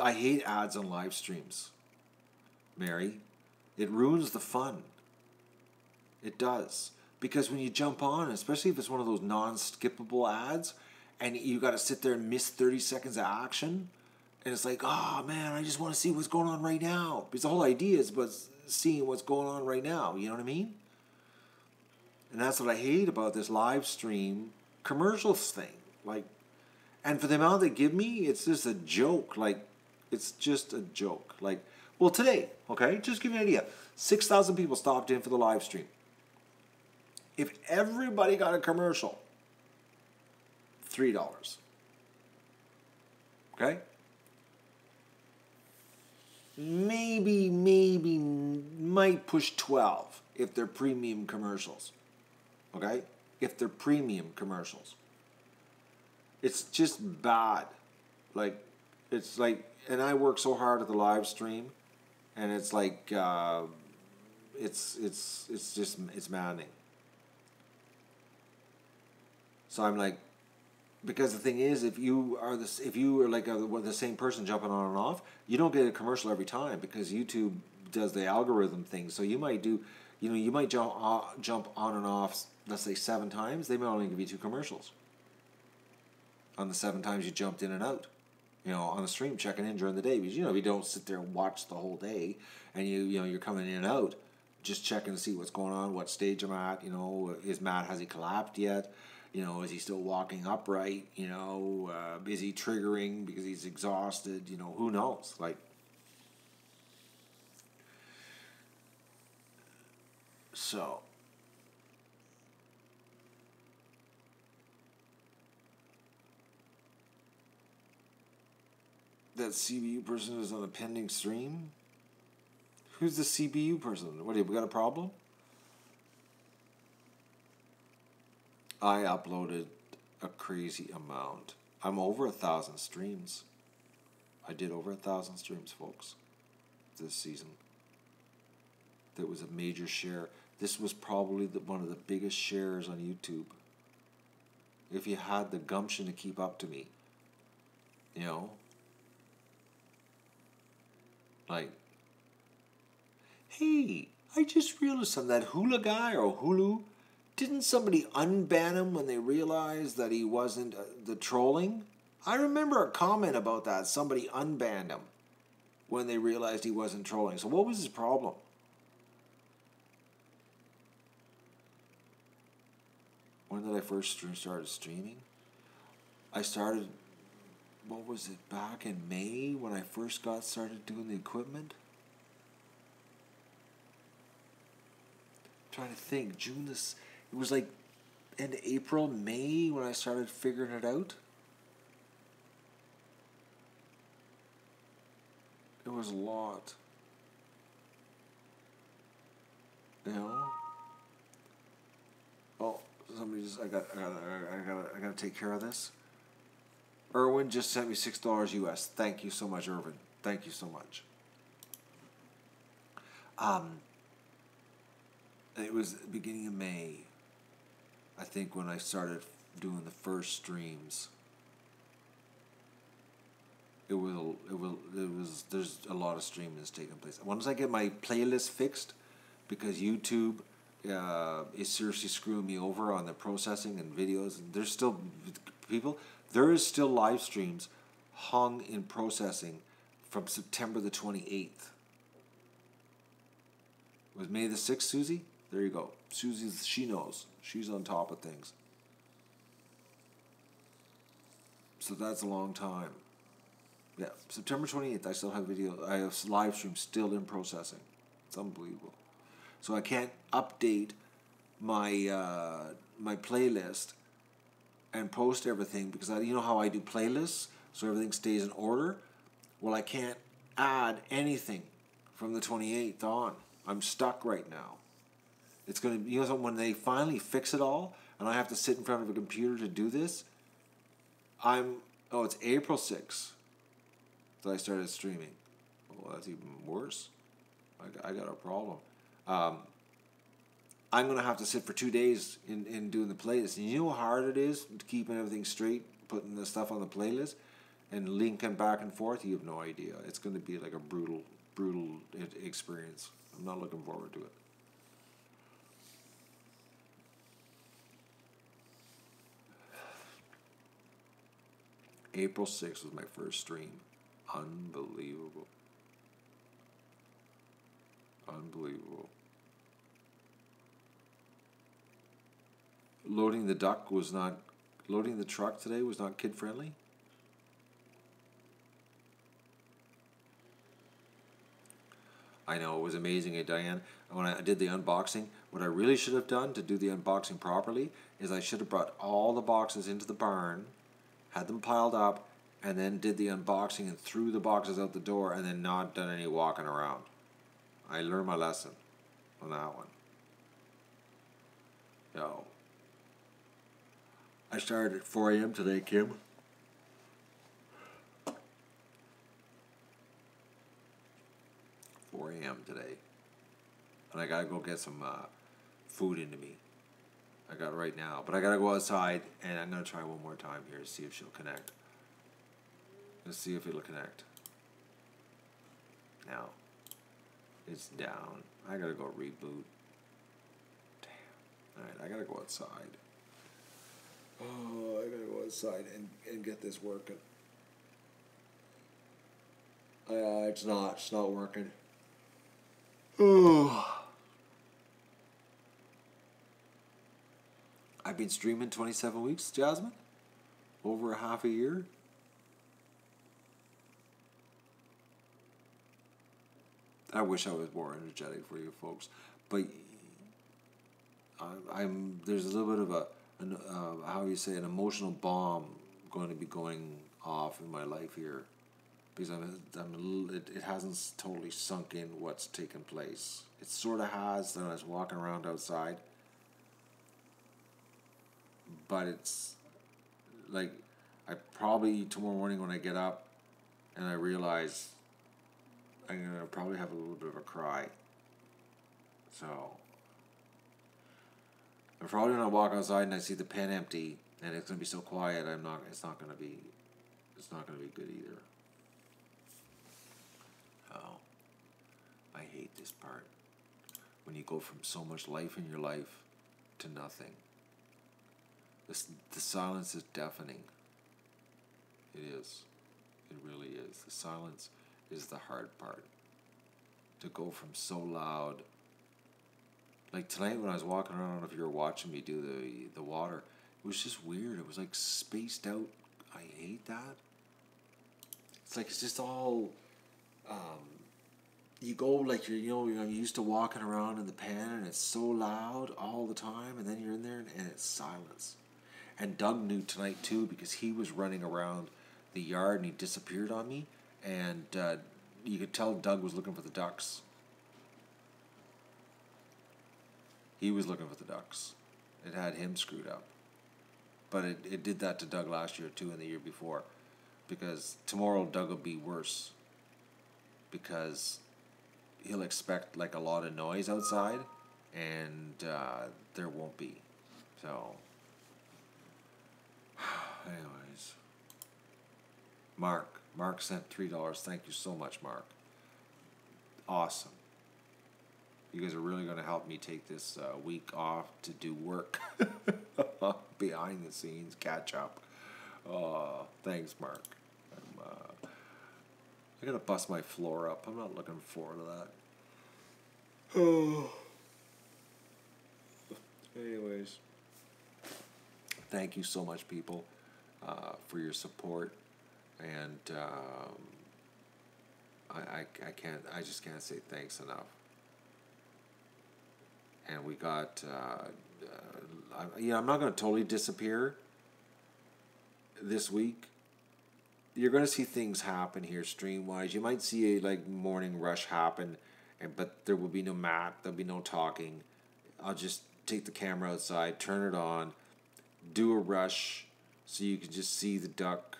Speaker 1: I hate ads on live streams, Mary. It ruins the fun. It does. Because when you jump on, especially if it's one of those non-skippable ads, and you got to sit there and miss 30 seconds of action, and it's like, oh man, I just want to see what's going on right now. Because the whole idea is about seeing what's going on right now. You know what I mean? And that's what I hate about this live stream commercials thing. Like, and for the amount they give me, it's just a joke. Like, it's just a joke. Like, well, today, okay, just give me an idea. 6,000 people stopped in for the live stream. If everybody got a commercial, $3. Okay? Maybe might push 12 if they're premium commercials. Okay? If they're premium commercials. It's just bad. Like, it's like, and I work so hard at the live stream, and it's like, it's maddening. So I'm like, because the thing is, if you are like the same person jumping on and off, you don't get a commercial every time because YouTube does the algorithm thing. So you might do, you might jump on and off, let's say 7 times. They may only give you 2 commercials on the 7 times you jumped in and out. On the stream, checking in during the day, because you don't sit there and watch the whole day, and you're coming in and out, just checking to see what's going on, what stage I'm at. Has he collapsed yet? Is he still walking upright? Is he triggering because he's exhausted? Who knows? So. That CBU person is on a pending stream? Who's the CBU person? What, have we got a problem? I uploaded a crazy amount. I'm over 1,000 streams. I did over 1,000 streams, folks, this season. That was a major share. This was probably one of the biggest shares on YouTube. If you had the gumption to keep up to me, hey, I just realized something. That Hula guy or Hulu, didn't somebody unban him when they realized that he wasn't the trolling? I remember a comment about that. Somebody unbanned him when they realized he wasn't trolling. So what was his problem? When did I first started streaming? I started, what was it, back in May when I first started doing the equipment? I'm trying to think, it was like end of April, May when I started figuring it out. It was a lot. Oh, somebody just, I gotta take care of this. Irwin just sent me $6 US. Thank you so much, Irvin. Thank you so much. It was the beginning of May, I think, when I started doing the first streams. There's a lot of streaming that's taking place. Once I get my playlist fixed, because YouTube is seriously screwing me over on the processing and videos. There's still there is still live streams hung in processing from September the 28th. It was May the 6th, Susie? There you go. She knows. She's on top of things. So that's a long time. Yeah, September 28th, I still have I have live streams still in processing. It's unbelievable. So I can't update my my playlist and post everything because you know how I do playlists, so everything stays in order. Well, I can't add anything from the 28th on. I'm stuck right now. It's gonna, when they finally fix it all, and I have to sit in front of a computer to do this. It's April 6th that I started streaming. Well, that's even worse. I got a problem. I'm going to have to sit for 2 days in doing the playlist. And you know how hard it is keeping everything straight, putting the stuff on the playlist, and linking back and forth? You have no idea. It's going to be like a brutal experience. I'm not looking forward to it. April 6th was my first stream. Unbelievable. Unbelievable. Loading the truck today was not kid friendly. I know, it was amazing, Diane. When I did the unboxing, what I really should have done to do the unboxing properly is I should have brought all the boxes into the barn, had them piled up, and then did the unboxing and threw the boxes out the door, and then not done any walking around. I learned my lesson on that one. Yo. I started at 4 a.m. today, Kim. Today, and I gotta go get some food into me. I got it right now, but I gotta go outside, and I'm gonna try one more time here to see if she'll connect. Let's see if it'll connect. Now, It's down. I gotta go reboot. Damn. Alright, I gotta go outside. Oh, I gotta go outside and get this working. It's not working. Oh. I've been streaming 27 weeks, Jasmine? Over a half a year? I wish I was more energetic for you folks, but there's a little bit of how you say, an emotional bomb going to be going off in my life here, because it hasn't totally sunk in what's taken place. It sort of has when I was walking around outside, but it's like I probably tomorrow morning when I get up and I realize I'm gonna probably have a little bit of a cry. So I'm probably gonna walk outside and I see the pen empty and it's gonna be so quiet. It's not gonna be good either. Oh, I hate this part when you go from so much life in your life to nothing. The silence is deafening. It is. It really is. The silence is the hard part. To go from so loud. Like tonight when I was walking around, I don't know if you were watching me do the water, it was just weird. It was like spaced out. I hate that. It's like it's just all you go like you're used to walking around in the pen and it's so loud all the time, and then you're in there and it's silence. And Doug knew tonight too, because he was running around the yard and he disappeared on me, and you could tell Doug was looking for the ducks. He was looking for the ducks. It had him screwed up. But it did that to Doug last year too, and the year before. Because tomorrow Doug will be worse. Because he'll expect like a lot of noise outside, and there won't be. So, anyways. Mark sent $3. Thank you so much, Mark. Awesome. You guys are really going to help me take this week off to do work. Behind the scenes, catch up. Thanks, Mark. I got to bust my floor up. I'm not looking forward to that. Oh. Anyways. Thank you so much, people, for your support. And I just can't say thanks enough. And we got, I'm not going to totally disappear this week. You're going to see things happen here stream-wise. You might see a morning rush happen, but there will be no Matt. There'll be no talking. I'll just take the camera outside, turn it on, do a rush so you can just see the duck.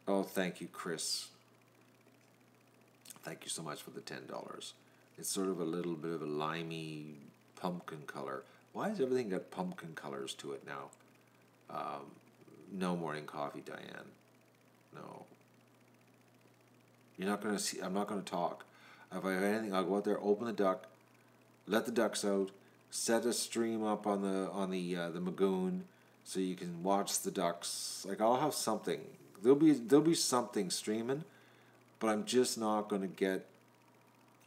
Speaker 1: Oh, thank you, Chris. Thank you so much for the $10. It's sort of a little bit of a limey pumpkin color. Why has everything got pumpkin colors to it now? No morning coffee, Diane. No. You're not going to see. I'm not going to talk. If I have anything, I'll go out there, open the duck, let the ducks out, set a stream up on the Magoon so you can watch the ducks. Like, I'll have something. There'll be something streaming, but I'm just not going to get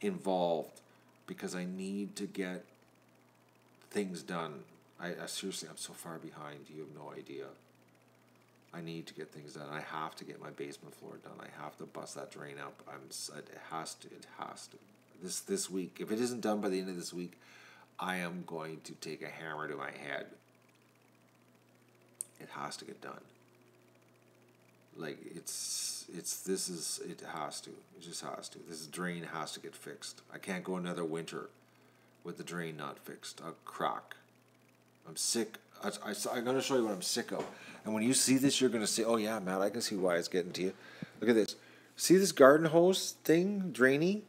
Speaker 1: involved because I need to get things done. I seriously, I'm so far behind. You have no idea. I need to get things done. I have to get my basement floor done. I have to bust that drain up. It has to. This week. If it isn't done by the end of this week, I am going to take a hammer to my head. It has to get done. Like it has to. It just has to. This drain has to get fixed. I can't go another winter with the drain not fixed. I'll crack. I'm sick. I'm going to show you what I'm sick of. And when you see this, you're going to say, oh yeah, Matt, I can see why it's getting to you. Look at this. See this garden hose thing, drainy?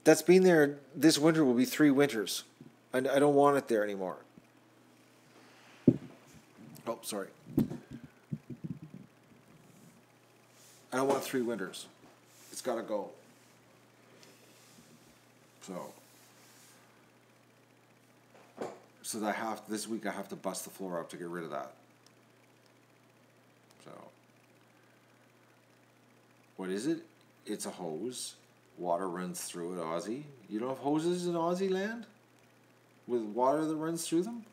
Speaker 1: That's been there. This winter will be 3 winters. I don't want it there anymore. Oh, sorry. I don't want 3 winters. It's got to go. So that this week I have to bust the floor up to get rid of that. So, what is it? It's a hose. Water runs through it, Aussie. You don't have hoses in Aussie land? With water that runs through them?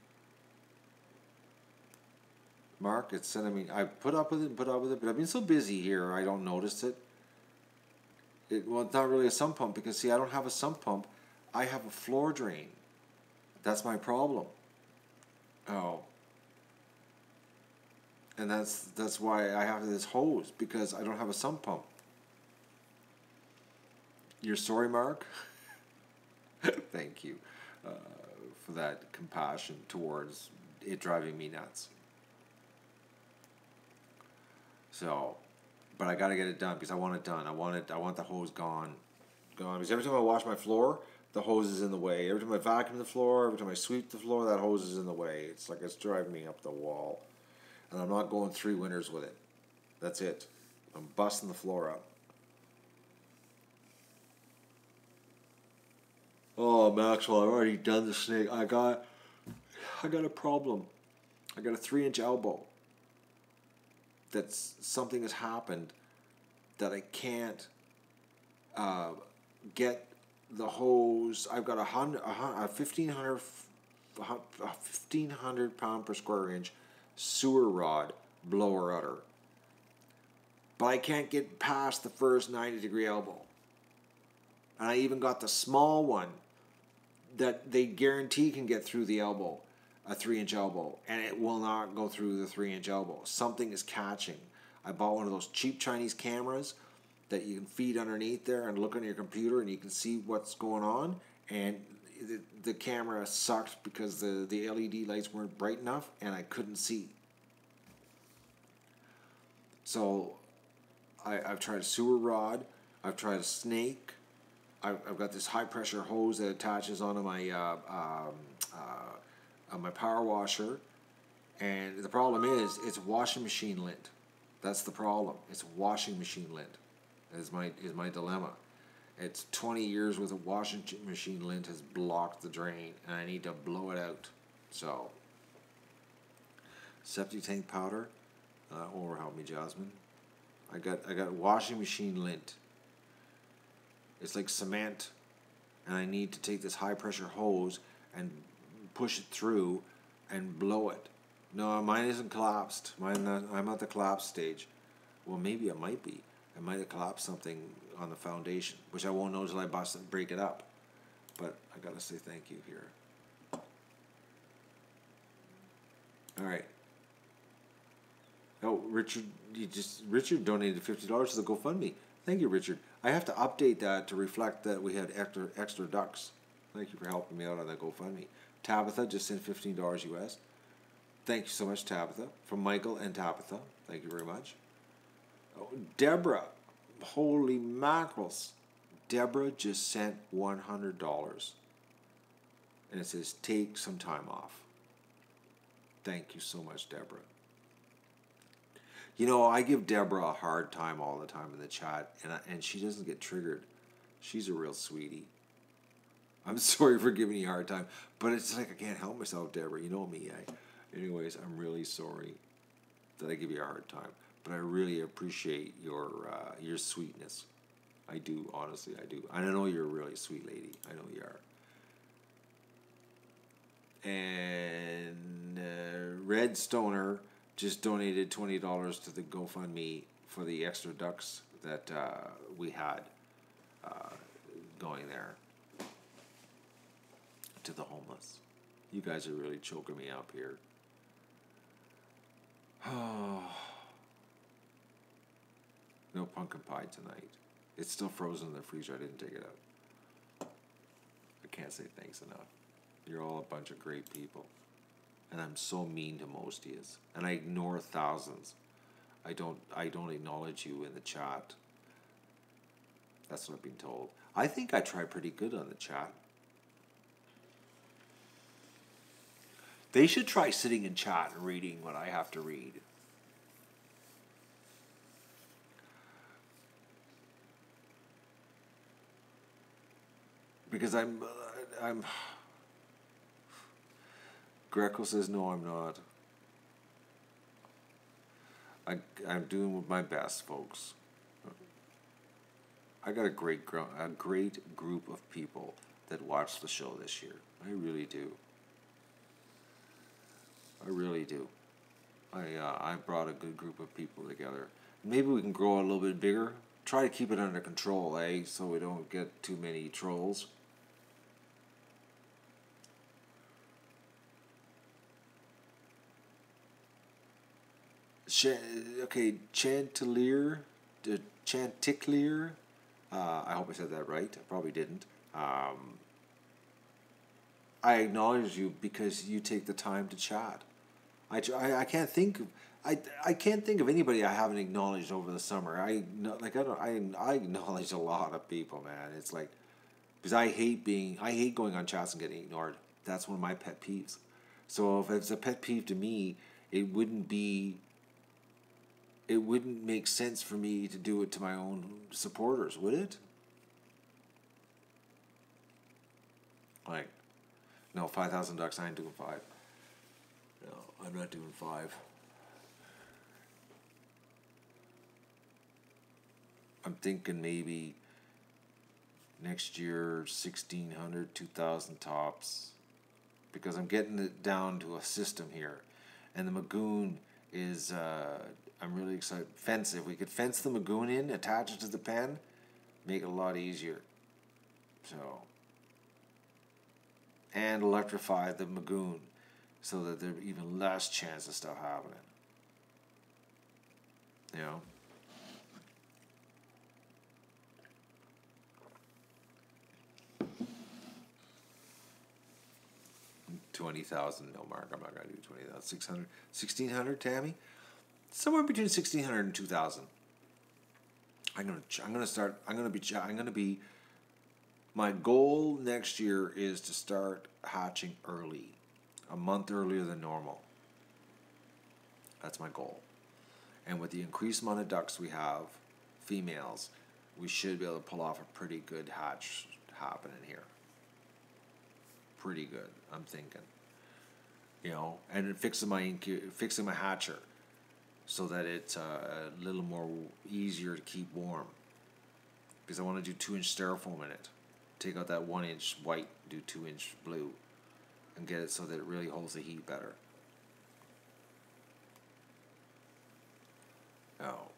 Speaker 1: Mark, it's sending me. I put up with it, but I've been so busy here, I don't notice it. Well, it's not really a sump pump because, see, I don't have a sump pump. I have a floor drain. That's my problem. Oh. And that's why I have this hose, because I don't have a sump pump. You're sorry, Mark? Thank you for that compassion towards it driving me nuts. So, but I got to get it done because I want it done. I want the hose gone. Because every time I wash my floor, the hose is in the way. Every time I vacuum the floor, every time I sweep the floor, that hose is in the way. It's like it's driving me up the wall. And I'm not going 3 winters with it. That's it. I'm busting the floor up. Oh, Maxwell, I've already done the snake. I got a problem. I got a 3-inch elbow. That's something has happened that I can't get the hose. I've got a 1,500 pound per square inch sewer rod blower udder, but I can't get past the first 90-degree elbow. And I even got the small one that they guarantee can get through the elbow, a 3-inch elbow, and it will not go through the 3-inch elbow. Something is catching. I bought one of those cheap Chinese cameras that you can feed underneath there and look on your computer and you can see what's going on. And the camera sucked because the LED lights weren't bright enough and I couldn't see. So I've tried a sewer rod. I've tried a snake. I've got this high pressure hose that attaches onto my my power washer, and the problem is it's washing machine lint. That's the problem. It's washing machine lint. Is my dilemma. It's 20 years worth of washing machine lint has blocked the drain, and I need to blow it out. So septic tank powder. That won't help me, Jasmine. I got washing machine lint. It's like cement, and I need to take this high pressure hose and push it through and blow it. No, mine isn't collapsed. I'm at the collapse stage. Well, maybe it might be. I might have collapsed something on the foundation, which I won't know until I break it up. But I gotta say thank you here. All right. Oh, Richard donated $50 to the GoFundMe. Thank you, Richard. I have to update that to reflect that we had extra ducks. Thank you for helping me out on that GoFundMe. Tabitha just sent $15 US. Thank you so much, Tabitha. From Michael and Tabitha. Thank you very much. Oh, Deborah. Holy mackerels. Deborah just sent $100. And it says, take some time off. Thank you so much, Deborah. You know, I give Deborah a hard time all the time in the chat, and she doesn't get triggered. She's a real sweetie. I'm sorry for giving you a hard time, but it's like I can't help myself, Deborah. You know me. Anyways, I'm really sorry that I give you a hard time, but I really appreciate your sweetness. I do, honestly, I do. And I know you're a really sweet lady. I know you are. And Red Stoner just donated $20 to the GoFundMe for the extra ducks that we had going there to the homeless. You guys are really choking me up here. Oh, no pumpkin pie tonight. It's still frozen in the freezer. I didn't take it out. I can't say thanks enough. You're all a bunch of great people. And I'm so mean to most of you. And I ignore thousands. I don't acknowledge you in the chat. That's what I've been told. I think I try pretty good on the chat. They should try sitting in chat and reading what I have to read. because I'm. Greco says no, I'm not. I'm doing my best, folks. I got a great group of people that watch the show this year. I really do. I really do. I brought a good group of people together. Maybe we can grow a little bit bigger. Try to keep it under control, so we don't get too many trolls. Chanticleer. I hope I said that right. I probably didn't. I acknowledge you because you take the time to chat. I can't think. I can't think of anybody I haven't acknowledged over the summer. I acknowledge a lot of people, man. It's like because I hate going on chats and getting ignored. That's one of my pet peeves. So if it's a pet peeve to me, it wouldn't make sense for me to do it to my own supporters, would it? Like, no, $5,000. I ain't doing 5. No, I'm not doing 5. I'm thinking maybe next year 1,600, 2,000 tops, because I'm getting it down to a system here, and the Magoon is. I'm really excited. Fence. If we could fence the Magoon in, attach it to the pen, make it a lot easier. So. And electrify the Magoon so that there's even less chance of stuff happening. You know? $20,000. No, Mark, I'm not going to do 20,000. 600, 1,600, Tammy? Somewhere between 1,600 and 2,000. I'm gonna be. My goal next year is to start hatching early, a month earlier than normal. That's my goal. And with the increased amount of ducks we have, females, we should be able to pull off a pretty good hatch happening here. Pretty good, I'm thinking. You know, and fixing my hatcher so that it's a little more easier to keep warm. Because I want to do 2-inch styrofoam in it. Take out that 1-inch white, do 2-inch blue, and get it so that it really holds the heat better. Oh,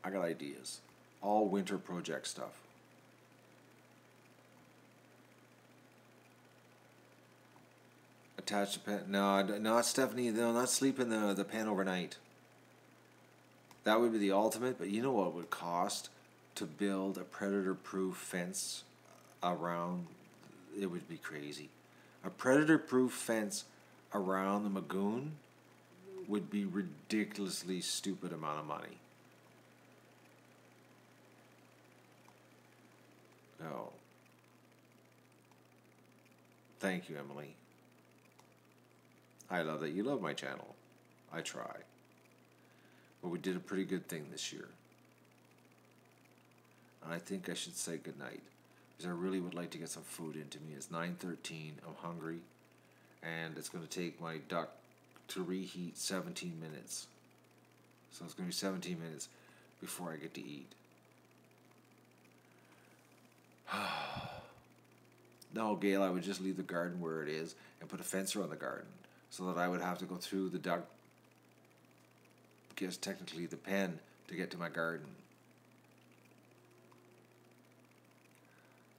Speaker 1: I got ideas. All winter project stuff. Attach the pen. No, not Stephanie. No, not sleep in the pen overnight. That would be the ultimate, but you know what it would cost to build a predator-proof fence around? It would be crazy. A predator-proof fence around the Magoon would be ridiculously stupid amount of money. Oh. Thank you, Emily. I love that you love my channel. I try. But we did a pretty good thing this year. And I think I should say goodnight. Because I really would like to get some food into me. It's 9:13. I'm hungry. And it's going to take my duck to reheat 17 minutes. So it's going to be 17 minutes before I get to eat. No, Gail, I would just leave the garden where it is and put a fence around the garden so that I would have to go through the duck, I guess technically the pen, to get to my garden.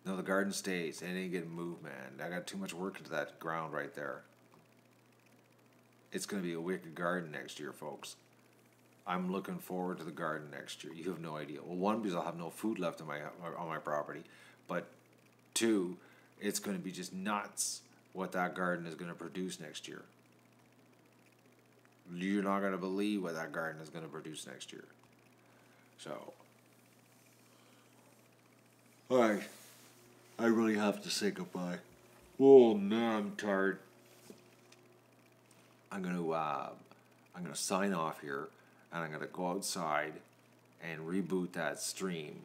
Speaker 1: No, the garden stays. It ain't getting moved, man. I got too much work into that ground right there. It's going to be a wicked garden next year, folks. I'm looking forward to the garden next year. You have no idea. Well, one, because I'll have no food left on my property, but two, it's going to be just nuts what that garden is going to produce next year. You're not going to believe what that garden is going to produce next year. So, all right, I really have to say goodbye. Oh man, I'm tired. I'm gonna sign off here, and I'm gonna go outside and reboot that stream.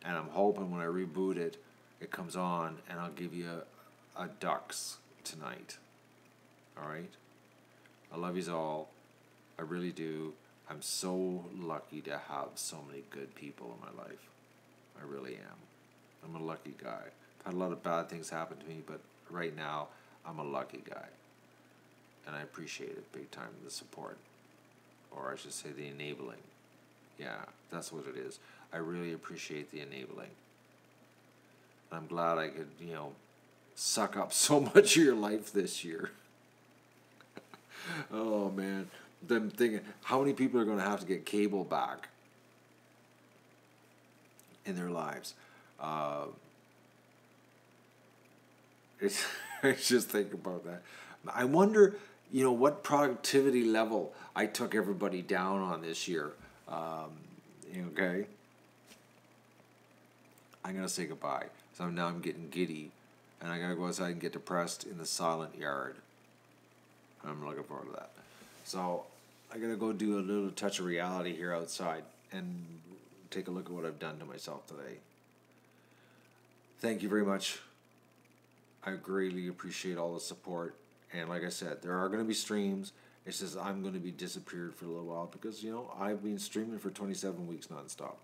Speaker 1: And I'm hoping when I reboot it, it comes on, and I'll give you a ducks tonight. All right? I love yous all. I really do. I'm so lucky to have so many good people in my life. I really am. I'm a lucky guy. I've had a lot of bad things happen to me, but right now, I'm a lucky guy. And I appreciate it big time, the support. Or I should say the enabling. Yeah, that's what it is. I really appreciate the enabling. I'm glad I could, suck up so much of your life this year. Oh, man. I'm thinking, how many people are going to have to get cable back in their lives? I just think about that. I wonder, what productivity level I took everybody down on this year. Okay? I'm going to say goodbye. So now I'm getting giddy, and I got to go outside and get depressed in the silent yard. I'm looking forward to that. So I got to go do a little touch of reality here outside and take a look at what I've done to myself today. Thank you very much. I greatly appreciate all the support. And like I said, there are going to be streams. It's just I'm going to be disappeared for a little while because, I've been streaming for 27 weeks nonstop.